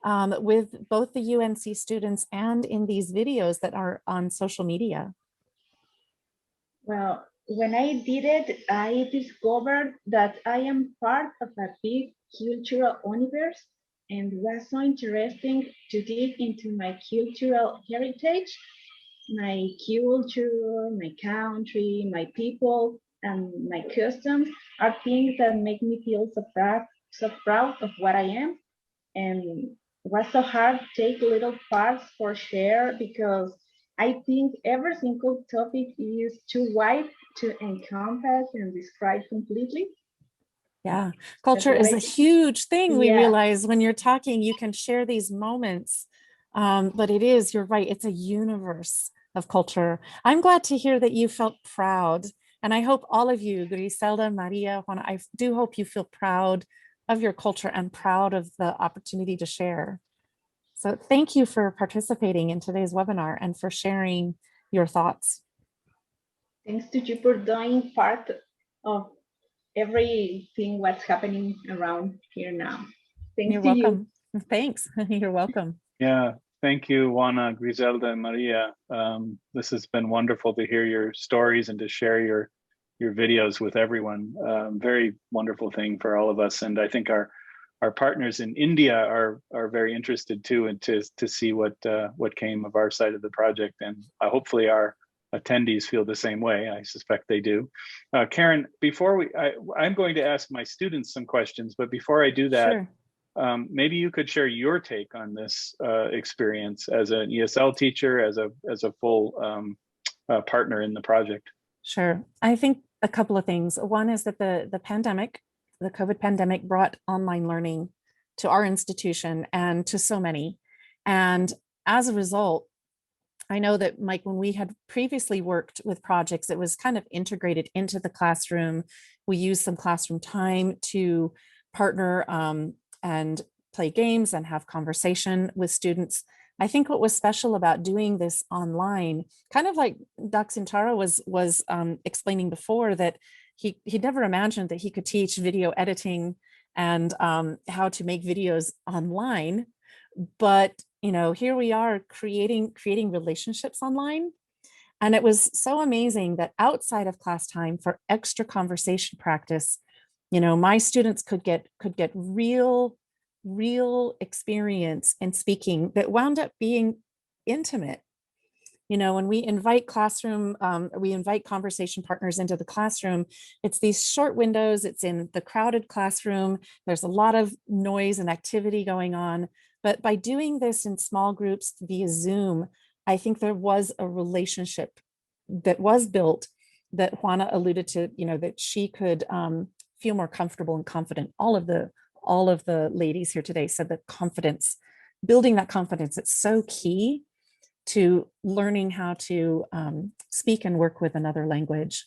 with both the UNC students and in these videos that are on social media? Well, when I did it, I discovered that I am part of a big cultural universe, and it was so interesting to dig into my cultural heritage, my culture, my country, my people, and my customs are things that make me feel so proud of what I am. And it was so hard to take little parts for share, because I think every single topic is too wide to encompass and describe completely. Yeah, culture is a huge thing. We realize when you're talking, you can share these moments, but you're right, it's a universe of culture. I'm glad to hear that you felt proud. And I hope all of you, Griselda, Maria, Juana, I do hope you feel proud of your culture and proud of the opportunity to share. So thank you for participating in today's webinar and for sharing your thoughts. Thanks to you for doing part of everything what's happening around here now. Thanks You're to welcome. you. Thanks. You're welcome. Yeah, thank you, Juana, Griselda, and Maria. This has been wonderful to hear your stories and to share your videos with everyone. Very wonderful thing for all of us, and I think our partners in India are very interested too, and to see what came of our side of the project, and hopefully our attendees feel the same way. I suspect they do. Karen, before I'm going to ask my students some questions, but before I do that, sure. Maybe you could share your take on this experience as an ESL teacher, as a full partner in the project. Sure. I think a couple of things. One is that the COVID pandemic brought online learning to our institution and to so many. And as a result, I know that, Mike, when we had previously worked with projects, it was kind of integrated into the classroom. We used some classroom time to partner and play games and have conversation with students. I think what was special about doing this online, kind of like Dakxin Chhara was explaining before, that he never imagined that he could teach video editing and how to make videos online. But here we are creating relationships online. And it was so amazing that outside of class time, for extra conversation practice, my students could get real experience in speaking that wound up being intimate. When we invite conversation partners into the classroom, it's these short windows, it's in the crowded classroom, there's a lot of noise and activity going on. But by doing this in small groups via Zoom, I think there was a relationship that was built that Juana alluded to, that she could feel more comfortable and confident. All of the ladies here today said that building that confidence, it's so key to learning how to speak and work with another language.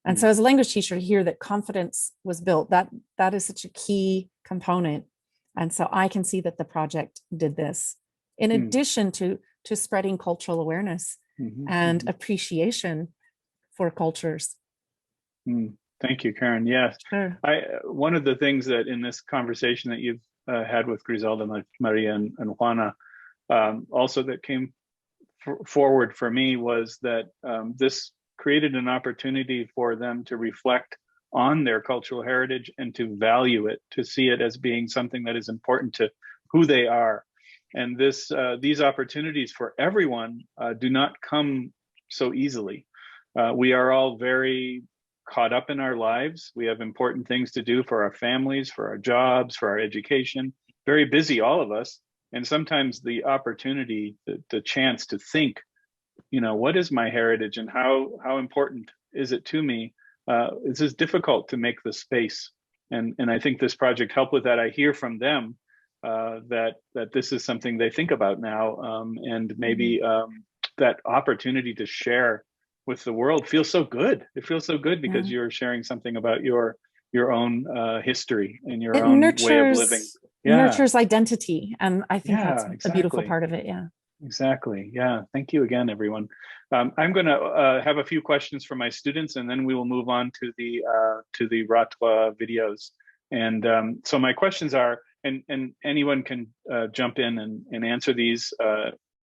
And so as a language teacher, to hear that confidence was built, that is such a key component. And so I can see that the project did this in addition to spreading cultural awareness and appreciation for cultures. Thank you, Karen. Yes, sure. One of the things that in this conversation that you've had with Griselda, Maria, and Juana, also that came forward for me was that this created an opportunity for them to reflect on their cultural heritage and to value it, to see it as being something that is important to who they are. And these opportunities for everyone do not come so easily. We are all very caught up in our lives. We have important things to do for our families, for our jobs, for our education, very busy, all of us. And sometimes the opportunity, the chance to think, what is my heritage and how important is it to me? It's just difficult to make the space. And I think this project helped with that. I hear from them that this is something they think about now, and maybe that opportunity to share with the world feels so good. It feels so good because you're sharing something about your own history and your own way of living. Nurtures identity, and I think that's a beautiful part of it. Yeah. Exactly. Yeah. Thank you again, everyone. I'm going to have a few questions for my students, and then we will move on to the Rathava videos. And so my questions are, and anyone can jump in and answer these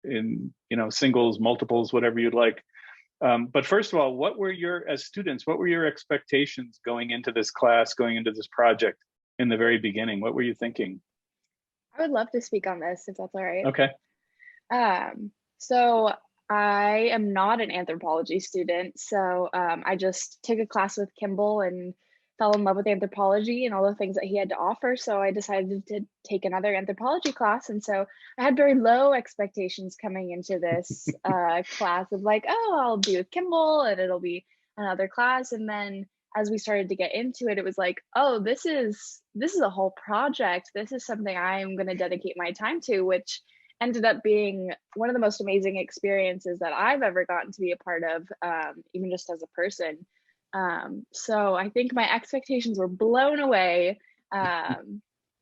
in singles, multiples, whatever you'd like. But first of all, as students, what were your expectations going into this class, going into this project in the very beginning? What were you thinking? I would love to speak on this, if that's all right. Okay. So I am not an anthropology student. So I just took a class with Kimball and fell in love with anthropology and all the things that he had to offer. So I decided to take another anthropology class. And so I had very low expectations coming into this class of like, oh, I'll be with Kimball and it'll be another class. And then as we started to get into it, it was like, oh, this is a whole project. This is something I'm going to dedicate my time to, which ended up being one of the most amazing experiences that I've ever gotten to be a part of, even just as a person. So I think my expectations were blown away,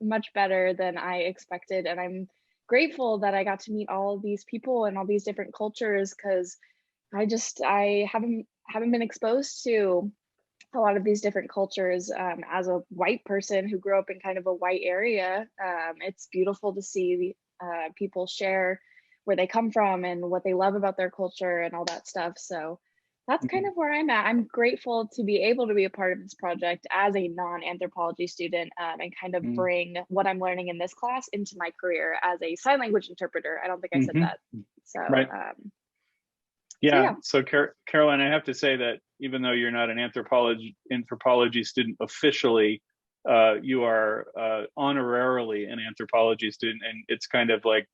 much better than I expected. And I'm grateful that I got to meet all of these people and all these different cultures, because I haven't been exposed to a lot of these different cultures as a white person who grew up in kind of a white area. It's beautiful to see people share where they come from and what they love about their culture and all that stuff. So that's kind of where I'm at. I'm grateful to be able to be a part of this project as a non-anthropology student and kind of bring what I'm learning in this class into my career as a sign language interpreter. I don't think I said that. So, right. So Caroline, I have to say that even though you're not an anthropology student officially, you are honorarily an anthropology student, and it's kind of like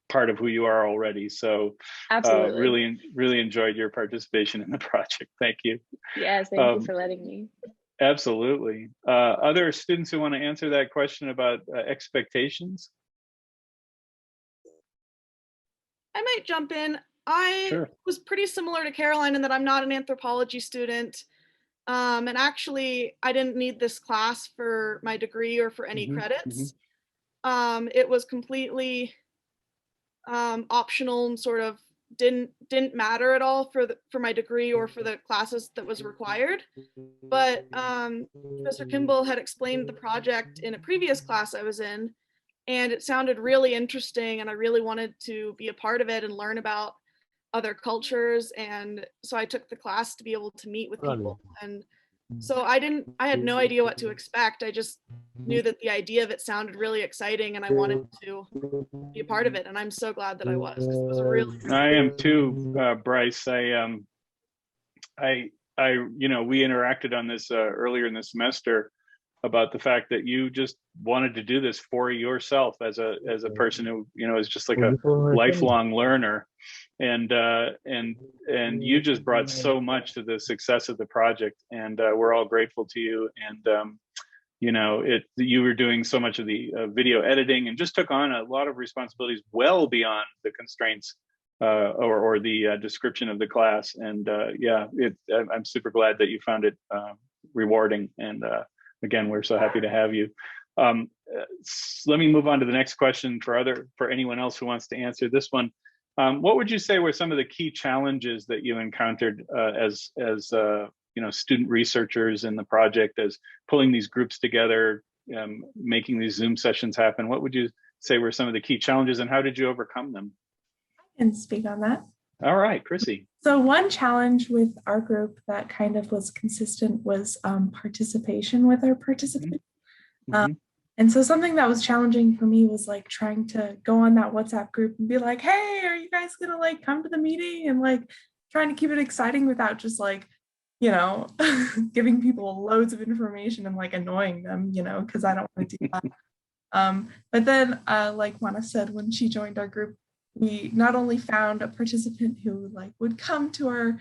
part of who you are already. So really enjoyed your participation in the project. Thank you. Yes, thank you for letting me. Absolutely. Other students who want to answer that question about expectations? I might jump in. I was pretty similar to Caroline in that I'm not an anthropology student. And actually, I didn't need this class for my degree or for any credits. It was completely optional and sort of didn't matter at all for my degree or for the classes that was required. But Professor Kimball had explained the project in a previous class I was in, and it sounded really interesting, and I really wanted to be a part of it and learn about other cultures. And so I took the class to be able to meet with people. And so I had no idea what to expect. I just knew that the idea of it sounded really exciting, and I wanted to be a part of it. And I'm so glad that I was. It was a really I am too, Bryce. You know, we interacted on this earlier in the semester about the fact that you just wanted to do this for yourself as a person who, you know, is just like a lifelong learner, and you just brought so much to the success of the project, and we're all grateful to you. And you know, you were doing so much of the video editing and just took on a lot of responsibilities well beyond the constraints or the description of the class. And yeah, I'm super glad that you found it rewarding. And again, we're so happy to have you. Let me move on to the next question for anyone else who wants to answer this one. What would you say were some of the key challenges that you encountered as you know, student researchers in the project, as pulling these groups together, making these Zoom sessions happen? What would you say were some of the key challenges, and how did you overcome them? I can speak on that. All right, Chrissy. So one challenge with our group that kind of was consistent was participation with our participants. And so something that was challenging for me was like trying to go on that WhatsApp group and be like, hey, are you guys gonna like come to the meeting? And like trying to keep it exciting without just like, you know, giving people loads of information and like annoying them, you know, because I don't want to do that. But then like Juana said, when she joined our group, we not only found a participant who like would come to our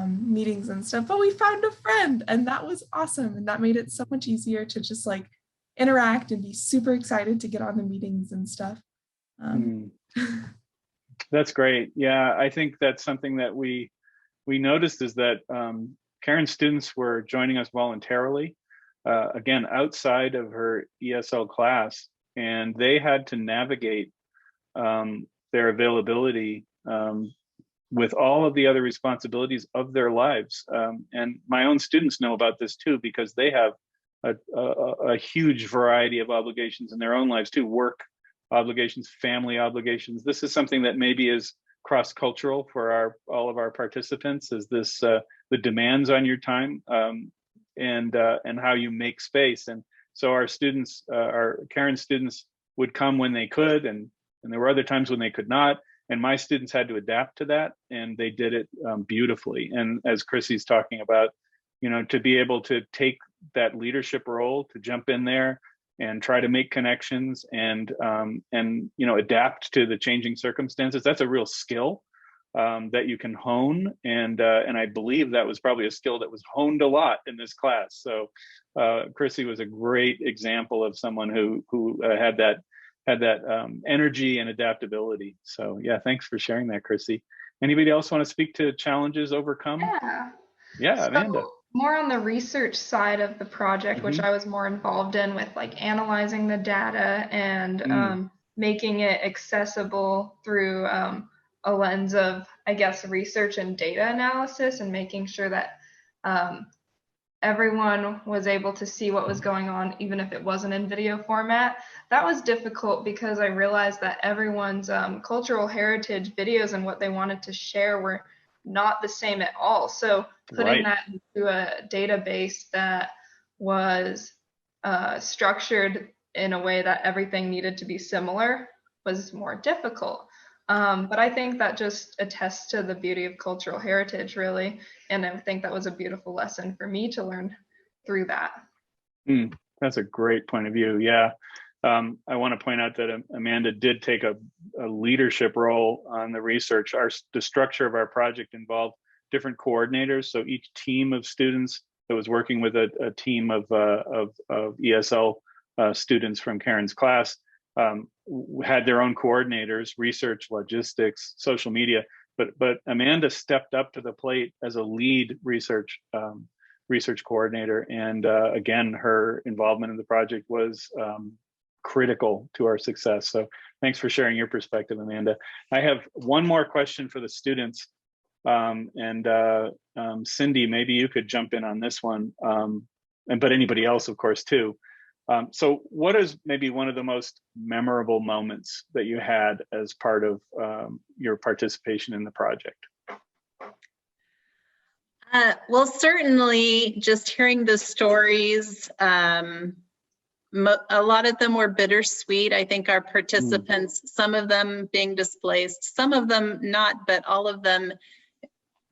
meetings and stuff, but we found a friend, and that was awesome. And that made it so much easier to just like interact and be super excited to get on the meetings and stuff. That's great. Yeah, I think that's something that we noticed, is that Karen's students were joining us voluntarily, again, outside of her ESL class, and they had to navigate their availability with all of the other responsibilities of their lives. And my own students know about this too, because they have a huge variety of obligations in their own lives too, work obligations, family obligations. This is something that maybe is cross-cultural for all of our participants, is this the demands on your time and how you make space. And so our students, our Karen students, would come when they could, and there were other times when they could not. And my students had to adapt to that, and they did it beautifully. And as Chrissy's talking about, you know, to be able to take that leadership role, to jump in there and try to make connections and you know, adapt to the changing circumstances, that's a real skill that you can hone. And I believe that was probably a skill that was honed a lot in this class. So Chrissy was a great example of someone who had that energy and adaptability. So yeah, thanks for sharing that, Chrissy. Anybody else want to speak to challenges overcome? Yeah, Amanda. More on the research side of the project, which I was more involved in, with like analyzing the data and making it accessible through a lens of, I guess, research and data analysis, and making sure that everyone was able to see what was going on, even if it wasn't in video format. That was difficult because I realized that everyone's cultural heritage videos and what they wanted to share were not the same at all. So putting that into a database that was structured in a way that everything needed to be similar was more difficult. But I think that just attests to the beauty of cultural heritage, really. And I think that was a beautiful lesson for me to learn through that. That's a great point of view. Yeah. I want to point out that Amanda did take a leadership role on the research. The structure of our project involved different coordinators. So each team of students that was working with a team of ESL students from Karen's class had their own coordinators, research, logistics, social media. But Amanda stepped up to the plate as a lead research coordinator, and again, her involvement in the project was critical to our success. So thanks for sharing your perspective, Amanda. I have one more question for the students. Cindy, maybe you could jump in on this one, but anybody else, of course, too. So what is maybe one of the most memorable moments that you had as part of your participation in the project? Well, certainly just hearing the stories, a lot of them were bittersweet. I think our participants, some of them being displaced, some of them not, but all of them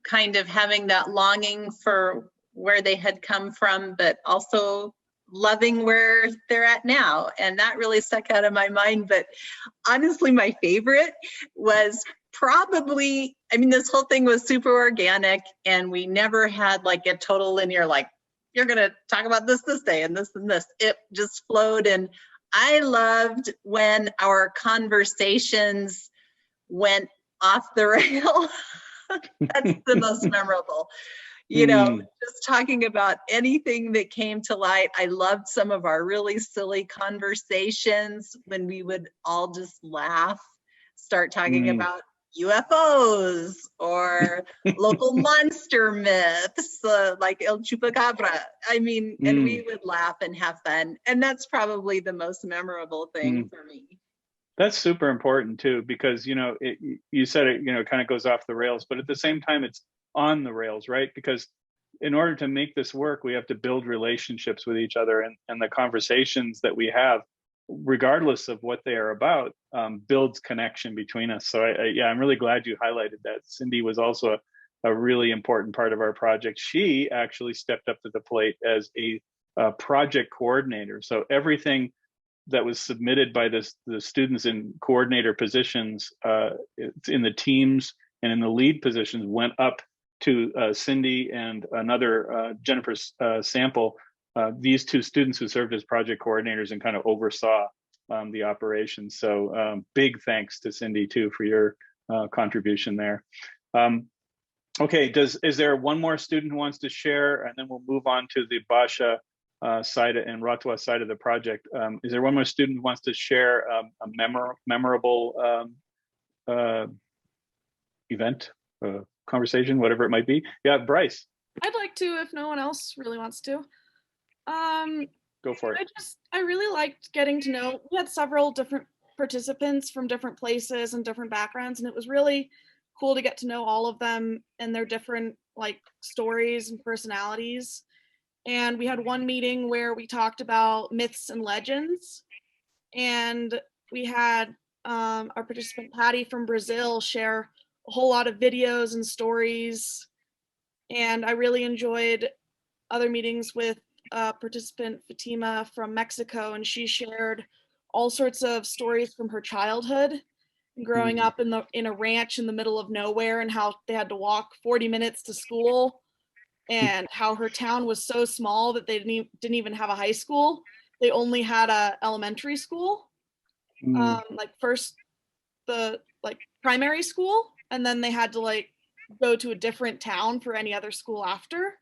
kind of having that longing for where they had come from, but also loving where they're at now. And that really stuck out of my mind. But honestly, my favorite was probably, I mean, this whole thing was super organic, and we never had like a total linear, like, you're going to talk about this day and this and this. It just flowed. And I loved when our conversations went off the rail. That's the most memorable. You know, just talking about anything that came to light. I loved some of our really silly conversations when we would all just laugh, start talking about UFOs or local monster myths like El Chupacabra. I mean, and we would laugh and have fun. And that's probably the most memorable thing for me. That's super important too, because, you know, you said it, you know, kind of goes off the rails, but at the same time, it's on the rails, right? Because in order to make this work, we have to build relationships with each other, and the conversations that we have, regardless of what they are about, builds connection between us. So I'm really glad you highlighted that. Cindy was also a really important part of our project. She actually stepped up to the plate as a project coordinator. So everything that was submitted by the students in coordinator positions in the teams and in the lead positions went up to Cindy and another Jennifer Sample, these two students who served as project coordinators and kind of oversaw the operations. So big thanks to Cindy too for your contribution there. Okay, is there one more student who wants to share, and then we'll move on to the Basha side and Rathava side of the project. Is there one more student who wants to share a memorable event, conversation, whatever it might be? Yeah, Bryce. I'd like to, if no one else really wants to. Go for it. I really liked getting to know, we had several different participants from different places and different backgrounds, and it was really cool to get to know all of them and their different like stories and personalities. And we had one meeting where we talked about myths and legends, and we had our participant Patty from Brazil share a whole lot of videos and stories. And I really enjoyed other meetings with participant Fatima from Mexico, and she shared all sorts of stories from her childhood, growing up in a ranch in the middle of nowhere, and how they had to walk 40 minutes to school, and how her town was so small that they didn't even have a high school. They only had a elementary school, like first the like primary school, and then they had to like go to a different town for any other school after.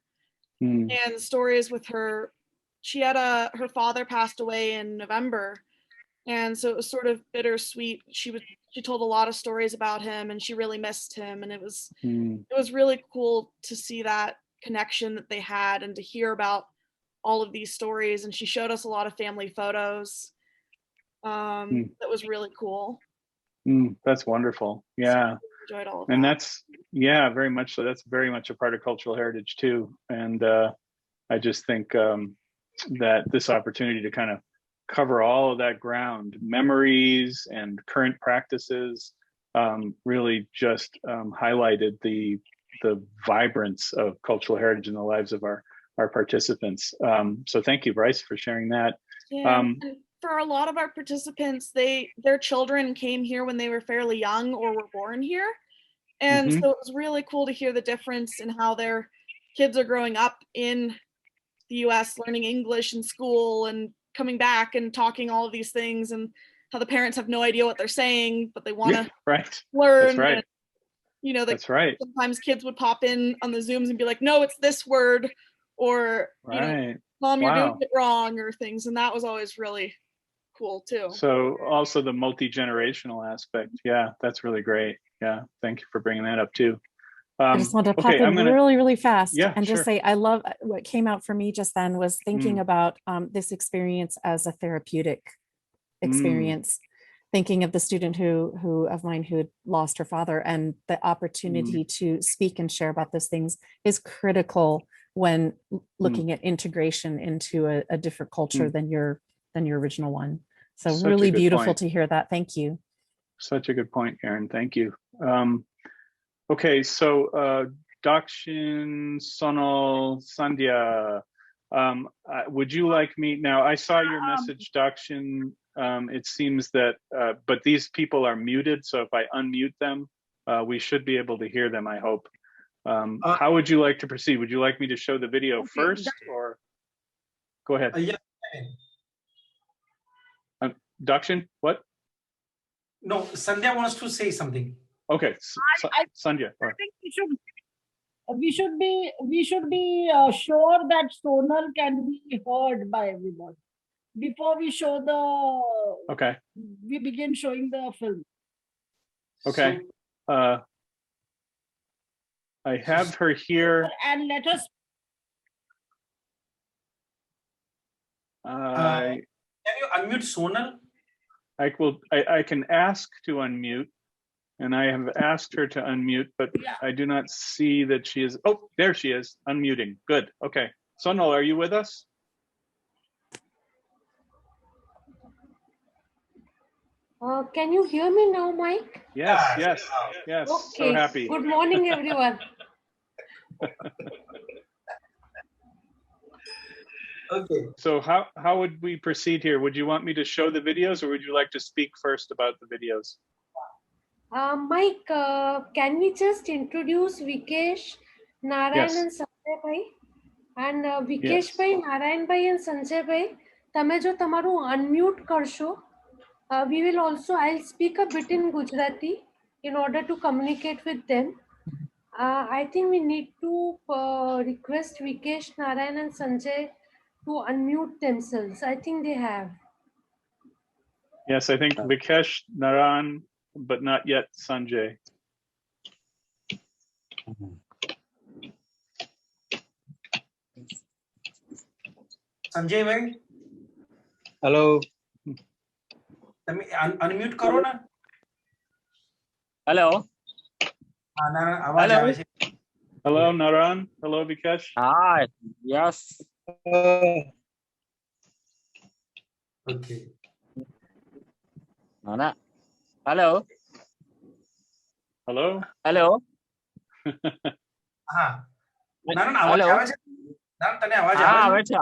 And the stories with her, she had her father passed away in November, and so it was sort of bittersweet. She told a lot of stories about him, and she really missed him, and it was really cool to see that connection that they had and to hear about all of these stories. And she showed us a lot of family photos. That was really cool. That's wonderful. Yeah. So I enjoyed all of and that. that's, yeah, very much so. That's very much a part of cultural heritage too. And I just think that this opportunity to kind of cover all of that ground, memories and current practices, really just highlighted the vibrance of cultural heritage in the lives of our participants. So thank you, Bryce, for sharing that. Yeah, and for a lot of our participants, their children came here when they were fairly young or were born here. And so it was really cool to hear the difference in how their kids are growing up in the US, learning English in school and coming back and talking all of these things, and how the parents have no idea what they're saying, but they want to learn. That's right. And, you know, that's right. Sometimes kids would pop in on the Zooms and be like, no, it's this word, or, you know, Mom, you're doing it wrong, or things. And that was always really cool too. So also the multi-generational aspect. Yeah, that's really great. Yeah, thank you for bringing that up too. I just wanted to pop in really, really fast and just say, I love what came out for me just then was thinking about this experience as a therapeutic experience, thinking of the student of mine who had lost her father, and the opportunity to speak and share about those things is critical when looking at integration into a different culture than your original one. So Such really a good beautiful point. to hear that. Thank you. Such a good point, Erin. Thank you. Okay, so Dakxin, Sonal, Sandhya, would you like me now? I saw your message, Dakxin. It seems that, but these people are muted, so if I unmute them, we should be able to hear them, I hope. How would you like to proceed? Would you like me to show the video first, or go ahead? Yeah. Dakxin, what? No, Sandhya wants to say something. Okay, Sandhya. I think we should be sure that Sonal can be heard by everybody before we show we begin showing the film. Okay. I have her here. And let us. Can you unmute Sonal? I can ask to unmute, and I have asked her to unmute, but I do not see that she is. Oh, there she is, unmuting. Good. Okay. Sonal, are you with us? Can you hear me now, Mike? Yes, yes, yes. Okay. So happy. Good morning, everyone. Okay. So how would we proceed here? Would you want me to show the videos, or would you like to speak first about the videos? Mike, can we just introduce Vikesh, Narayan and Sanjay Bhai? And Vikesh Bhai, Narayan Bhai and Sanjay Bhai, તમે જો તમારું unmute કરશો, we will also, I'll speak a bit in Gujarati in order to communicate with them. I think we need to request Vikesh, Narayan and Sanjay to unmute themselves. I think they have. Yes, I think Vikesh, Naran, but not yet Sanjay. Sanjay bhai, hello. તમે unmute કરો ને. Hello. Narayan અવાજ આવે છે. Hello, Naran. Hello, Vikesh. Hi. Yes. Okay. Nana. Hello. Hello. Hello. હા. નારાયણ અવાજ આવે છે. નારાયણ તને અવાજ આવે છે?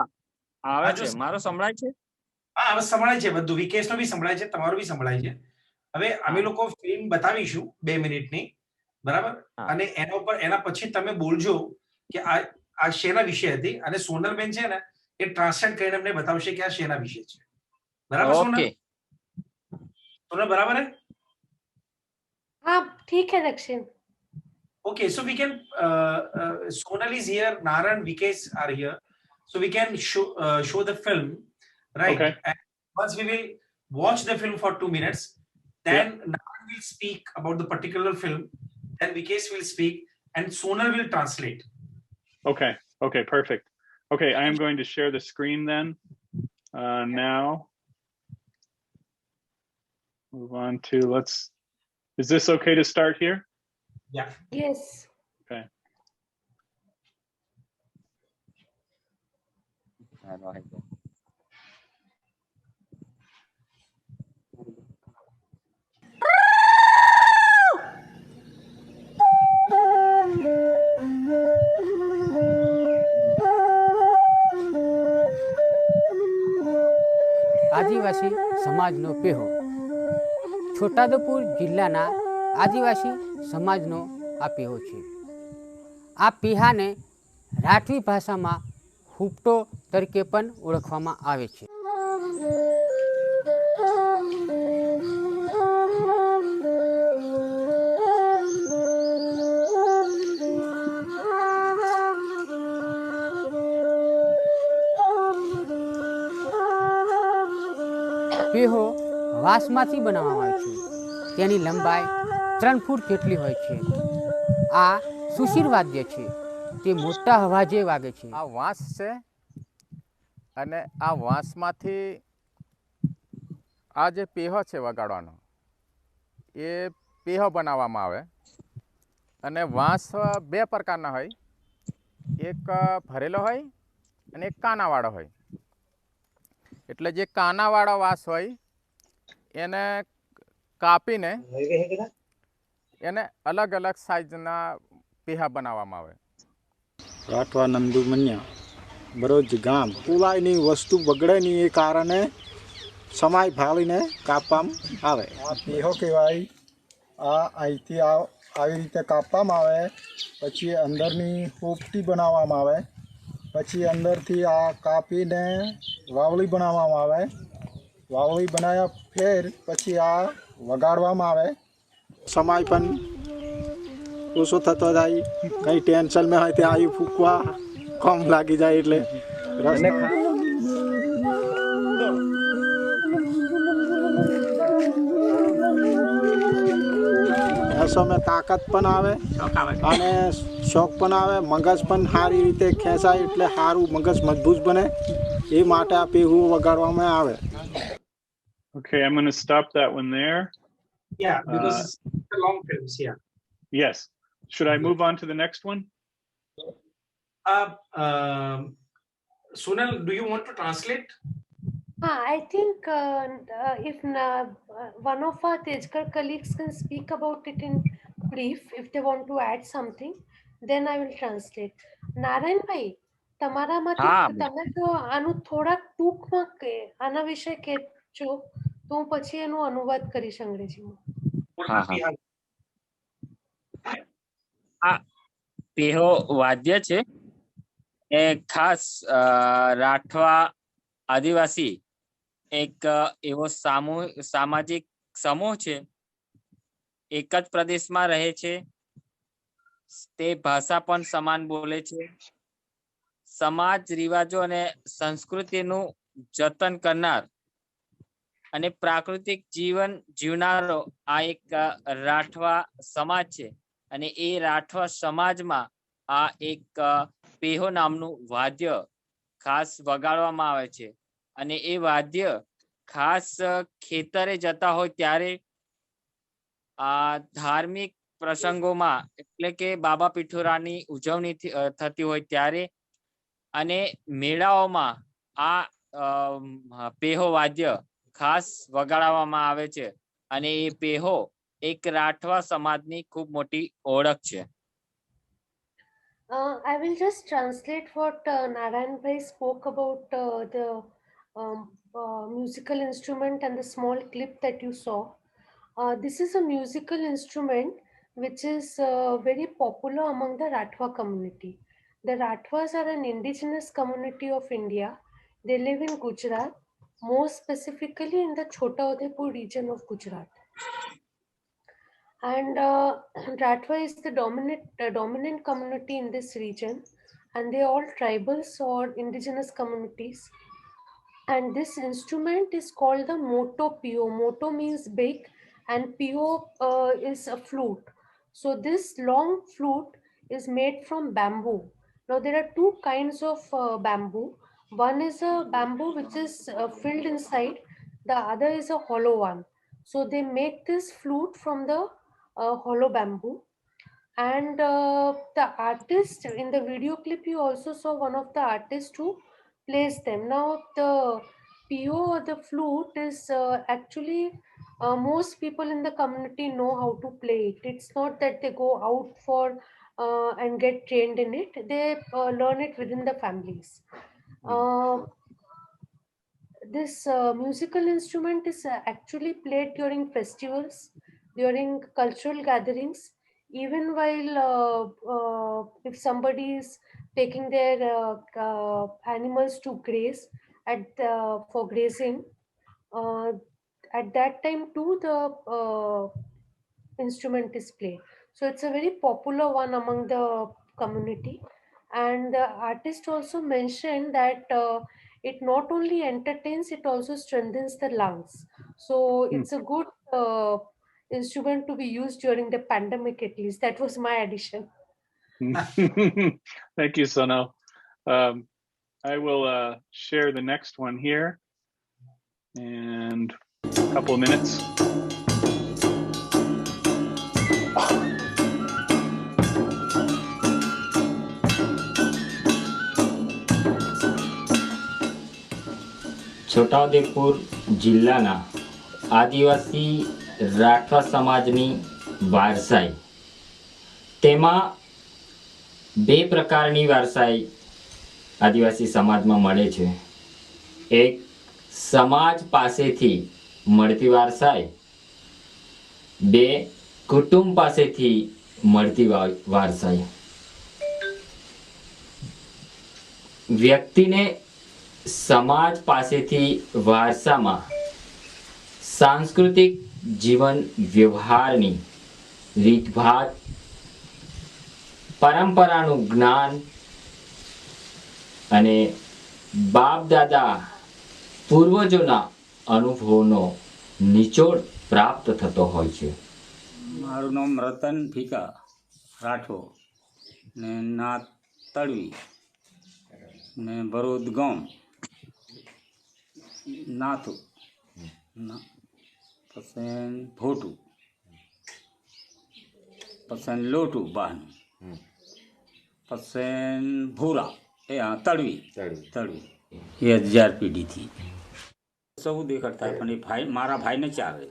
આવે છે. મારો સંભળાય છે? હા, હવે સંભળાય છે બધું. વિકેશનો બી સંભળાય છે, તમારો બી સંભળાય છે. હવે અમે લોકો ફિલ્મ બતાવીશું 2 મિનિટની, બરાબર? અને એના પછી તમે બોલજો કે આ શેના વિશે હતી, અને સોનલબેન છે ને એ ટ્રાન્સલેટ કરીને અમને બતાવશે કે આ શેના વિશે છે. બરાબર સોનલ? સોનલ બરાબર હે? हाँ, ठीक है दक्षिण. Okay, so we can Sonal is here, Naran, Vikesh are here, so we can show the film, right? Okay. And once we will watch the film for 2 minutes, then Naran will speak about the particular film, then Vikesh will speak, and Sonal will translate. Okay. Okay. Perfect. Okay, I am going to share the screen then. Now, move on to Is this okay to start here? Yeah. Yes. Okay. આદિવાસી સમાજનો પેહો છોટાઉદેપુર જિલ્લાના આદિવાસી સમાજનો આ પેહો છે. આ પેહાને રાઠવી ભાષામાં હુપટો તરીકે પણ ઓળખવામાં આવે છે. પેહો વાંસમાંથી બનાવવામાં આવે છે. તેની લંબાઈ 3 ફૂટ જેટલી હોય છે. આ સુશીર વાદ્ય છે. તે મોટા અવાજે વાગે છે. આ વાંસ છે અને આ વાંસમાંથી આ જે પેહો છે વગાડવાનો એ પેહો બનાવવામાં આવે અને વાંસ 2 પ્રકારના હોય, એક ભરેલો હોય અને એક કાનાવાળો હોય. એટલે જે કાનાવાળો વાંસ હોય એને કાપીને એને અલગ અલગ સાઈઝના પેહા બનાવવામાં આવે. રાઠવા નંદુ મન્યા બરોજ ગામ પુલાઈની વસ્તુ બગડે નહીં એ કારણે સમાય ફાળીને કાપવામાં આવે. આ પેહો કહેવાય. આ અહીંથી આવી રીતે કાપવામાં આવે, પછી અંદરની પોપટી બનાવવામાં આવે, પછી અંદરથી આ કાપીને વાવળી બનાવવામાં આવે. વાવળી બનાવ્યા ફેર પછી આ વગાડવામાં આવે. સમય પણ ઓછો થતો જાય. કંઈ ટેન્શનમાં હોય ત્યાં આવી ફૂંકવા કમ લાગી જાય એટલે સમય તાકાત પણ આવે અને શોખ પણ આવે. મગજ પણ સારી રીતે ખેંચાય એટલે સારું મગજ મજબૂત બને. એ માટે આ પેહું વગાડવામાં આવે. Okay, I'm going to stop that one there. Yeah, because it's a long films. Yeah. Yes. Should I move on to the next one? Sunal, do you want to translate? I think if one of our Tejkar colleagues can speak about it in brief, if they want to add something, then I will translate. Narayan bhai, તમારા માંથી તમે જો આનું થોડાક ટૂંકમાં આના વિશે કહેજો તો હું પછી એનો અનુવાદ કરીશ અંગ્રેજીમાં. આ પેહો વાદ્ય છે એ ખાસ રાઠવા આદિવાસી એક એવો સામાજિક સમૂહ છે. એક જ પ્રદેશમાં રહે છે. તે ભાષા પણ સમાન બોલે છે. સમાજ રિવાજો અને સંસ્કૃતિનું જતન કરનાર અને પ્રાકૃતિક જીવન જીવનારો આ એક રાઠવા સમાજ છે. અને એ રાઠવા સમાજમાં આ એક પેહો નામનું વાદ્ય ખાસ વગાડવામાં આવે છે. અને એ વાદ્ય ખાસ ખેતરે જતા હોય ત્યારે આ ધાર્મિક પ્રસંગોમાં એટલે કે બાબા પીઠોરાની ઉજવણી થતી હોય ત્યારે અને મેળાઓમાં આ પેહો વાદ્ય ખાસ વગાડવામાં આવે છે. અને એ પેહો એક રાઠવા સમાજની ખૂબ મોટી ઓળખ છે. I will just translate what Narayan bhai spoke about the musical instrument and the small clip that you saw. This is a musical instrument which is very popular among the Rathwa community. The Rathwas are an indigenous community of India. They live in Gujarat, more specifically in the Chota Udeipur region of Gujarat. And Rathwa is the dominant community in this region, and they are all tribals or indigenous communities. And this instrument is called the moto pio. Moto means big and pio is a flute. So this long flute is made from bamboo. Now there are two kinds of bamboo. One is a bamboo which is filled inside, the other is a hollow one. So they make this flute from the hollow bamboo. And the artist in the video clip, you also saw one of the artists who plays them. Now the pio or the flute is actually most people in the community know how to play it. It's not that they go out for and get trained in it. They learn it within the families. This musical instrument is actually played during festivals, during cultural gatherings, even while if somebody is taking their animals to graze for grazing, at that time too the instrument is played. So it's a very popular one among the community. And the artist also mentioned that it not only entertains, it also strengthens the lungs. So it's a good instrument to be used during the pandemic, at least. That was my addition. Thank you, Sonal. I will share the next one here and a couple of minutes. Chhota Udepur જિલ્લાના આદિવાસી રાઠવા સમાજની વારસાઈ તેમાં બે પ્રકારની વારસાઈ આદિવાસી સમાજમાં મળે છે. એક સમાજ પાસેથી મળતી વારસાઈ, બે કુટુંબ પાસેથી મળતી વારસાઈ. વ્યક્તિને સમાજ પાસેથી વારસામાં સાંસ્કૃતિક જીવન વ્યવહારની રીતભાત, પરંપરાનું જ્ઞાન અને બાપ દાદા પૂર્વજોના અનુભવનો નિચોડ પ્રાપ્ત થતો હોય છે. મારું નામ રતન ભીકા રાઠો ને ના તળવી ને ભરૂચ ગામ નાથું પછી ભોટું પછી લોટું બહાનું પછી ભૂરા એ તળવી તળવી એ 1000 પેઢી थी સૌ દેખાડતા પણ એ ભાઈ મારા ભાઈને ચારે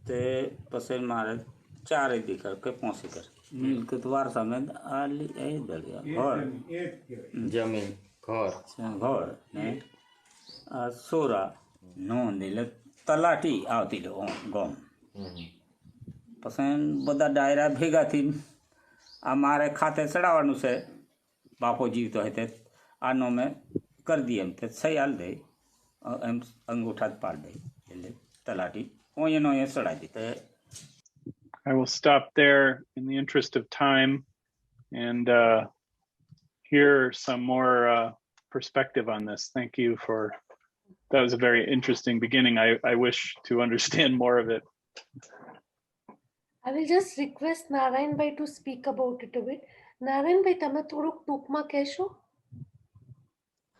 તે પછી મારે ચારે દીકર કે 5 એકર મિલકત વારસા में આલી એ દળિયા ઘર જમીન ઘર ને સોરા નોંધ એટલે તલાટી આવતી ગામ પછી બધા ડાયરા ભેગા થી આ મારે ખાતે ચડાવવાનું છે બાપો જીવતો હોય તે આ નો મેં कर दिए एम ते सही हाल दे एम अंगूठा पाड़ दे એટલે તલાટી ઓયનો એ ચડાઈ દીધે. I will stop there in the interest of time and hear some more perspective on this. Thank you for that. Was a very interesting beginning. I wish to understand more of it. I will just request Narayan Bhai to speak about it a bit. Narayan Bhai, તમે થોડુંક ટૂંકમાં કહેશો?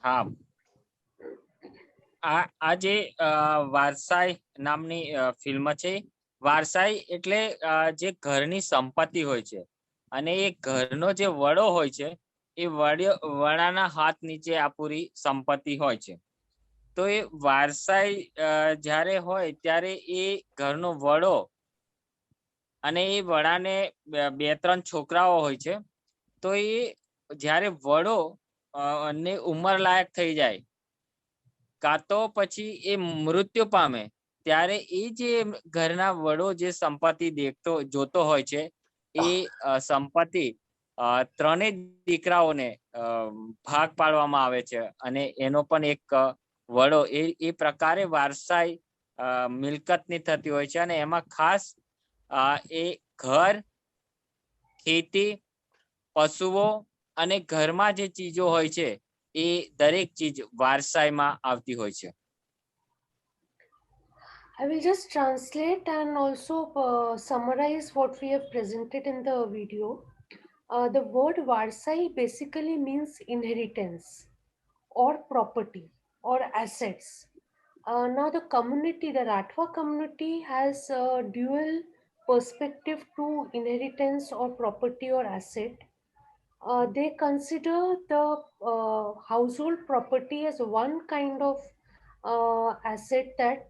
હા, આ જે વારસાઈ નામની film છે, વારસાઈ એટલે જે ઘરની સંપત્તિ હોય છે અને એ ઘરનો જે વડો હોય છે એ વડાના હાથ નીચે આ પૂરી સંપત્તિ હોય છે. તો એ વારસાઈ જ્યારે હોય ત્યારે એ ઘરનો વડો અને એ વડાને 2-3 છોકરાઓ હોય છે. તો એ જ્યારે વડો ને ઉંમર લાયક થઈ જાય કાં તો પછી એ મૃત્યુ પામે ત્યારે એ જે ઘરના વડો જે સંપત્તિ જોતો હોય છે એ સંપત્તિ 3 દીકરાઓને ભાગ પાડવામાં આવે છે અને એનો પણ એક વડો એ પ્રકારે વારસાઈ મિલકતની થતી હોય છે. અને એમાં ખાસ એ ઘર, ખેતી, પશુઓ અને ઘરમાં જે ચીજો હોય છે એ દરેક ચીજ વારસાઈમાં આવતી હોય છે. I will just translate and also summarize what we have presented in the video. The word varsai basically means inheritance or property or assets. Now the community, the Rathwa community, has a dual perspective to inheritance or property or asset. They consider the household property as one kind of asset that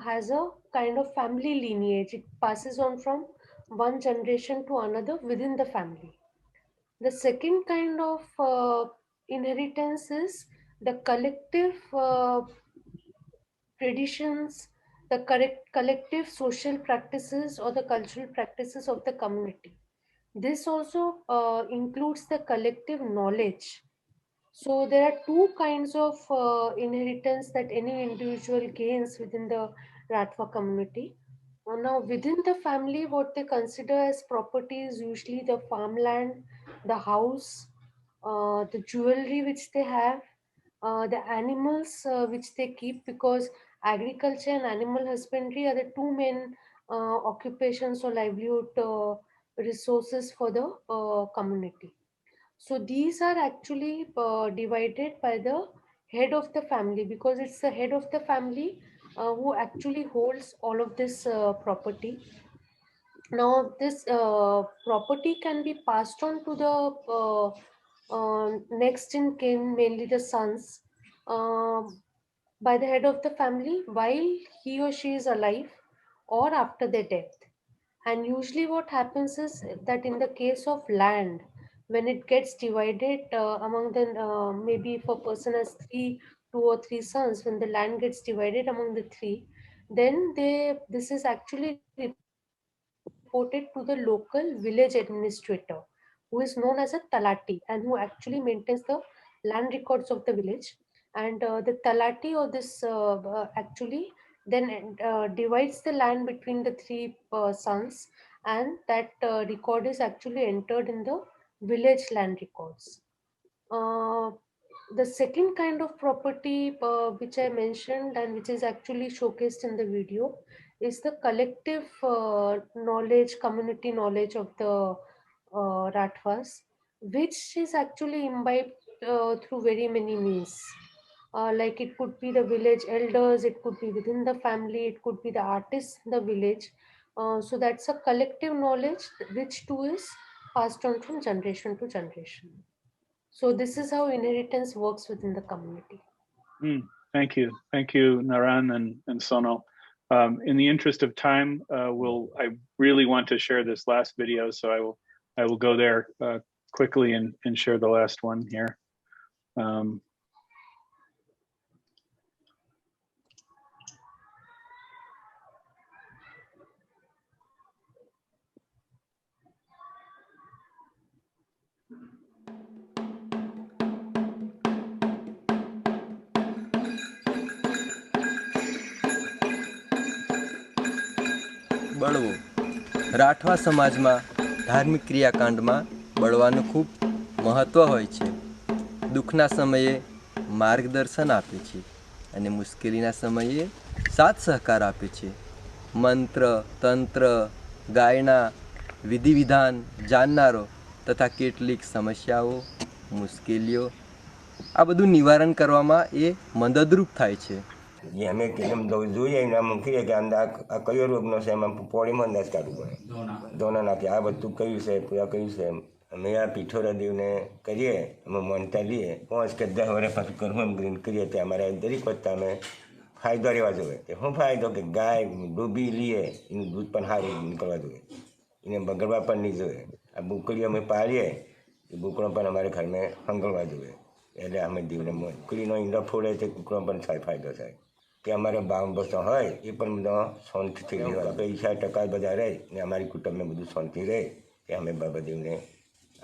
has a kind of family lineage. It passes on from one generation to another within the family. The second kind of inheritance is the collective traditions, the collective social practices or the cultural practices of the community. This also includes the collective knowledge. So there are 2 kinds of inheritance that any individual gains within the Rathwa community. Now within the family, what they consider as property is usually the farmland, the house, the jewelry which they have, the animals which they keep, because agriculture and animal husbandry are the two main occupations or livelihood resources for the community. So these are actually divided by the head of the family, because it's the head of the family who actually holds all of this property. Now this property can be passed on to the next in kin, mainly the sons, by the head of the family while he or she is alive or after their death. And usually what happens is that in the case of land, when it gets divided among the, maybe if a person has two or three sons, when the land gets divided among the three, then this is actually reported to the local village administrator, who is known as a talati, and who actually maintains the land records of the village. And the talati or this actually then divides the land between the three sons, and that record is actually entered in the village land records. Uh, the second kind of property which I mentioned and which is actually showcased in the video is the collective knowledge, community knowledge of the Rathwas, which is actually imbibed through very many means. Like it could be the village elders, it could be within the family, it could be the artists in the village. So that's a collective knowledge which too is passed on from generation to generation. So this is how inheritance works within the community. Thank you, Naran and Sonal. In the interest of time, I really want to share this last video, so I will go there quickly and share the last one here. બળવો રાઠવા સમાજમાં ધાર્મિક ક્રિયાકાંડમાં બળવાનું ખૂબ મહત્ત્વ હોય છે. દુઃખના સમયે માર્ગદર્શન આપે છે અને મુશ્કેલીના સમયે સાથ સહકાર આપે છે. મંત્ર, તંત્ર, ગાયના, વિધિ વિધાન જાણનારો તથા કેટલીક સમસ્યાઓ, મુશ્કેલીઓ આ બધું નિવારણ કરવામાં એ મદદરૂપ થાય છે. જે અમે કેમ જોઈએ ને આમ કહીએ કે આ કયો રોગનો છે એમાં પોળીમાં અંદાજ કાઢવું પડે. દોના નાખે આ બધું કયું છે પૂરા કયું છે અમે આ પીઠોરા દેવને કરીએ અમે માનતા લઈએ 5 કે 10 વર્ષ પાછું કરવું એમ ગ્રીન કરીએ તે અમારે દરેક વખતે અમે ફાયદો રહેવા જોઈએ. કે શું ફાયદો કે ગાય ડૂબી લઈએ એનું દૂધ પણ સારું નીકળવા જોઈએ, એને બગડવા પણ નહીં જોઈએ. આ બુકડીઓ અમે પાડીએ એ બુકડો પણ અમારે ઘરમાં હંગળવા જોઈએ. એટલે અમે દેવને બુકડીનો ઈંડો ફોડે તે કુકડો પણ થાય ફાયદો થાય. કે અમારે બાવન બસો હોય એ પણ બધો શાંતિથી રહેવા, પૈસા ટકા બધા રહે ને અમારી કુટુંબને બધું શાંતિ રહે કે અમે બાબા દેવને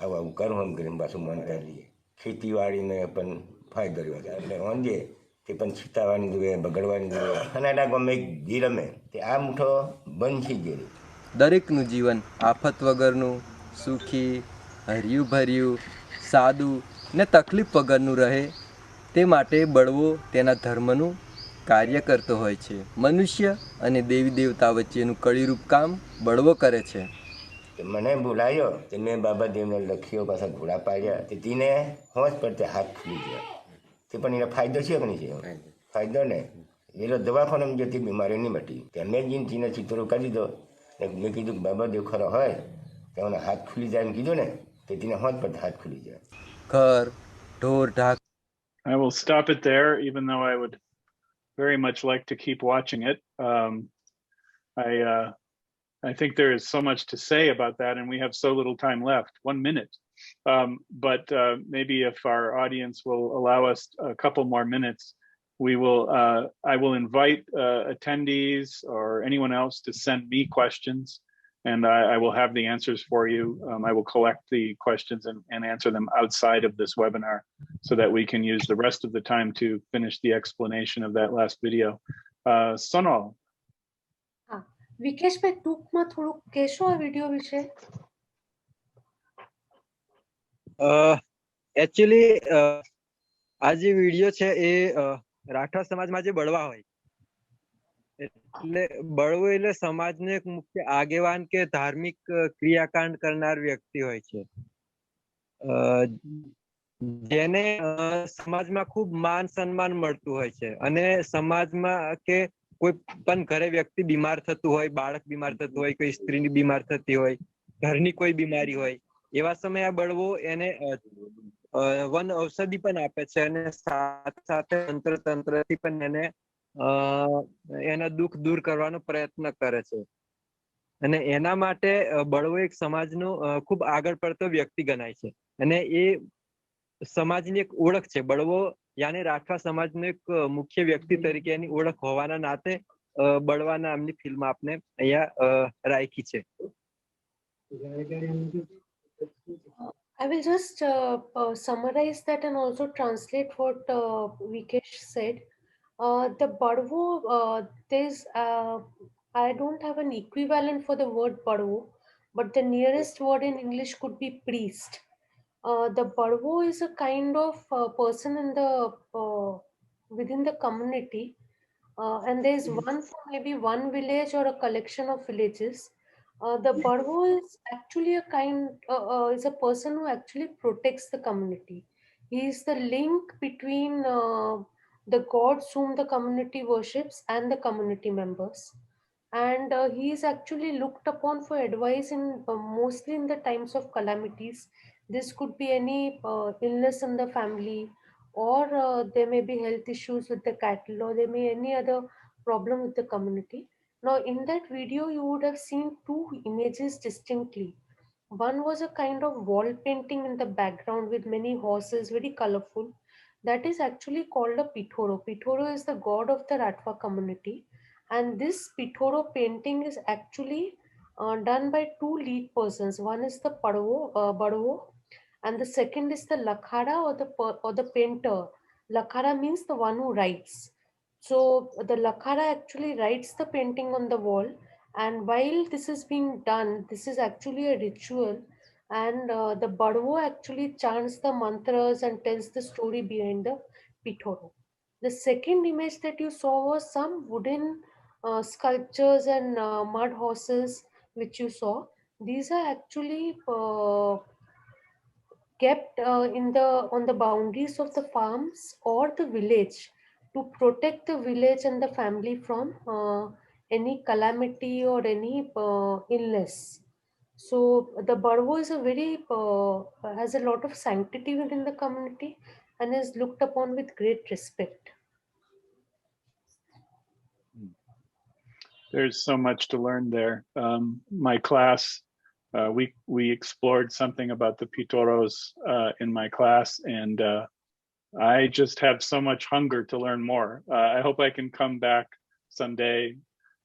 આવું આવું કરવું એમ કરીને પાછું માનતા લઈએ. ખેતીવાડીને પણ ફાયદો રહેવા જાય. એટલે વાંધીએ તે પણ છીતાવાની જોઈએ, બગડવાની જોઈએ. અને આ ગમે જે રમે તે આ મુઠો બંધ થઈ ગયેલી. દરેકનું જીવન આફત વગરનું, સુખી, હર્યું ભર્યું, સાદું ને તકલીફ વગરનું રહે તે માટે બળવો તેના ધર્મનું કાર્ય કરતો હોય છે. મનુષ્ય અને દેવી દેવતા વચ્ચેનું કળીરૂપ કામ બળવો કરે છે. મને બોલાયો તે મેં બાબા દેવને લખ્યો, પાછા ઘોડા પાડ્યા તે તેને હોશ પડતે હાથ ખુલી ગયા. તે પણ એનો ફાયદો છે કે નહીં છે? ફાયદો ને એનો દવાખાનામાં જતી બીમારી નહીં મટી. અમે જીને તેને ચિત્રો કાઢી દીધો ને મેં કીધું કે બાબા દેવ ખરો હોય તો એનો હાથ ખુલી જાય એમ કીધું ને તે તેને હોશ પડતે હાથ ખુલી જાય. ઘર ઢોર ઢાક. I will stop it there, even though I would very much like to keep watching it. I think there is so much to say about that, and we have so little time left, 1 minute. But maybe if our audience will allow us a couple more minutes, I will invite attendees or anyone else to send me questions, and I will have the answers for you. I will collect the questions and answer them outside of this webinar so that we can use the rest of the time to finish the explanation of that last video. Sonal. વિકેશભાઈ ટૂંકમાં થોડુંક કહેશો આ video વિશે? Actually આ જે video છે એ રાઠવા સમાજમાં જે બળવા હોય એટલે બળવો એટલે સમાજનો એક મુખ્ય આગેવાન કે ધાર્મિક ક્રિયાકાંડ કરનાર વ્યક્તિ હોય છે જેને સમાજમાં ખૂબ માન સન્માન મળતું હોય છે અને સમાજમાં કે કોઈ પણ ઘરે વ્યક્તિ બીમાર થતું હોય બાળક બીમાર થતું હોય કોઈ સ્ત્રી બીમાર થતી હોય ઘરની કોઈ બીમારી હોય એવા સમયે આ બળવો એને વન ઔષધિ પણ આપે છે અને સાથે સાથે તંત્ર તંત્રથી પણ એને એના દુઃખ દૂર કરવાનો પ્રયત્ન કરે છે અને એના માટે બળવો એક સમાજનો ખૂબ આગળ પડતો વ્યક્તિ ગણાય છે અને એ સમાજની એક ઓળખ છે બળવો યાને રાઠવા સમાજનો એક મુખ્ય વ્યક્તિ તરીકે એની ઓળખ હોવાના નાતે બળવા નામની ફિલ્મ આપને અહીંયા રાખી છે. I will just summarize that and also translate what Vikesh said. The Badwo, I don't have an equivalent for the word Badwo, but the nearest word in English could be priest. The Badwo is a kind of person in the within the community, and there is one for maybe one village or a collection of villages. The Badwo is actually is a person who actually protects the community. He is the link between the gods whom the community worships and the community members. And he is actually looked upon for advice in mostly in the times of calamities. This could be any illness in the family, or there may be health issues with the cattle, or there may any other problem with the community. Now, in that video, you would have seen two images distinctly. One was a kind of wall painting in the background with many horses, very colorful. That is actually called a Pitoro. Pitoro is the god of the Ratwa community. And this Pitoro painting is actually done by two lead persons. One is the Badwo, and the second is the Lakhara or the painter. Lakhara means the one who writes. So the Lakhara actually writes the painting on the wall, and while this is being done, this is actually a ritual, and the Badwo actually chants the mantras and tells the story behind the Pitoro. The second image that you saw was some wooden sculptures and mud horses which you saw. These are actually kept on the boundaries of the farms or the village to protect the village and the family from any calamity or any illness. So the Badwo is has a lot of sanctity within the community and is looked upon with great respect. There's so much to learn there. My class, we explored something about the Pitoros in my class, and I just have so much hunger to learn more. I hope I can come back someday,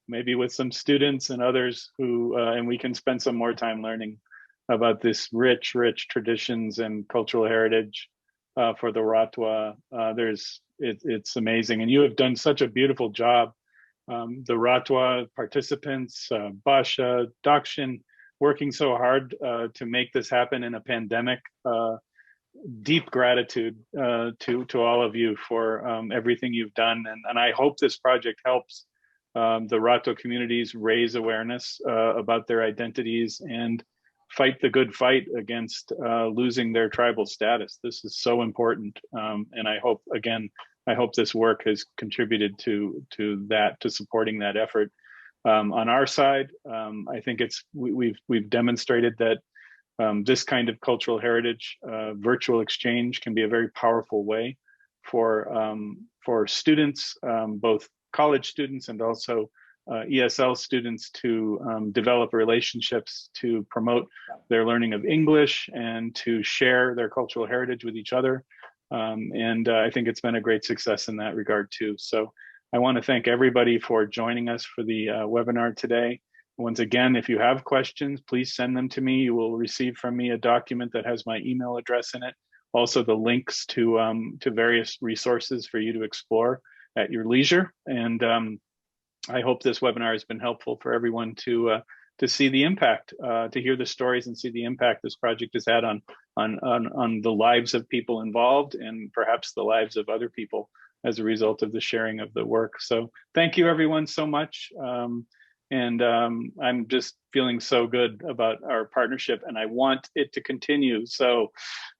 maybe with some students and others and we can spend some more time learning about this rich traditions and cultural heritage for the Ratwa. It's amazing, and you have done such a beautiful job. The Ratwa participants, Basha, Dakxin, working so hard to make this happen in a pandemic. Deep gratitude to all of you for everything you've done, and I hope this project helps the Ratwa communities raise awareness about their identities and fight the good fight against losing their tribal status. This is so important, and I hope this work has contributed to that, to supporting that effort. On our side, I think we've demonstrated that this kind of cultural heritage, virtual exchange, can be a very powerful way for students, both college students and also ESL students, to develop relationships, to promote their learning of English, and to share their cultural heritage with each other. And I think it's been a great success in that regard too. So I want to thank everybody for joining us for the webinar today. Once again, if you have questions, please send them to me. You will receive from me a document that has my email address in it. Also the links to various resources for you to explore at your leisure. And I hope this webinar has been helpful for everyone to to see the impact, to hear the stories and see the impact this project has had on the lives of people involved and perhaps the lives of other people as a result of the sharing of the work. So thank you everyone so much. I'm just feeling so good about our partnership, and I want it to continue. So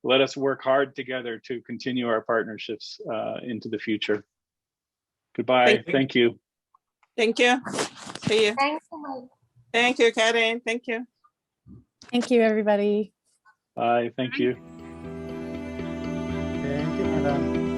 let us work hard together to continue our partnerships into the future. Goodbye. Thank you. Thank you. See you. Thanks so much. Thank you, Karen. Thank you. Thank you, everybody. Bye. Thank you. Thank you, madam.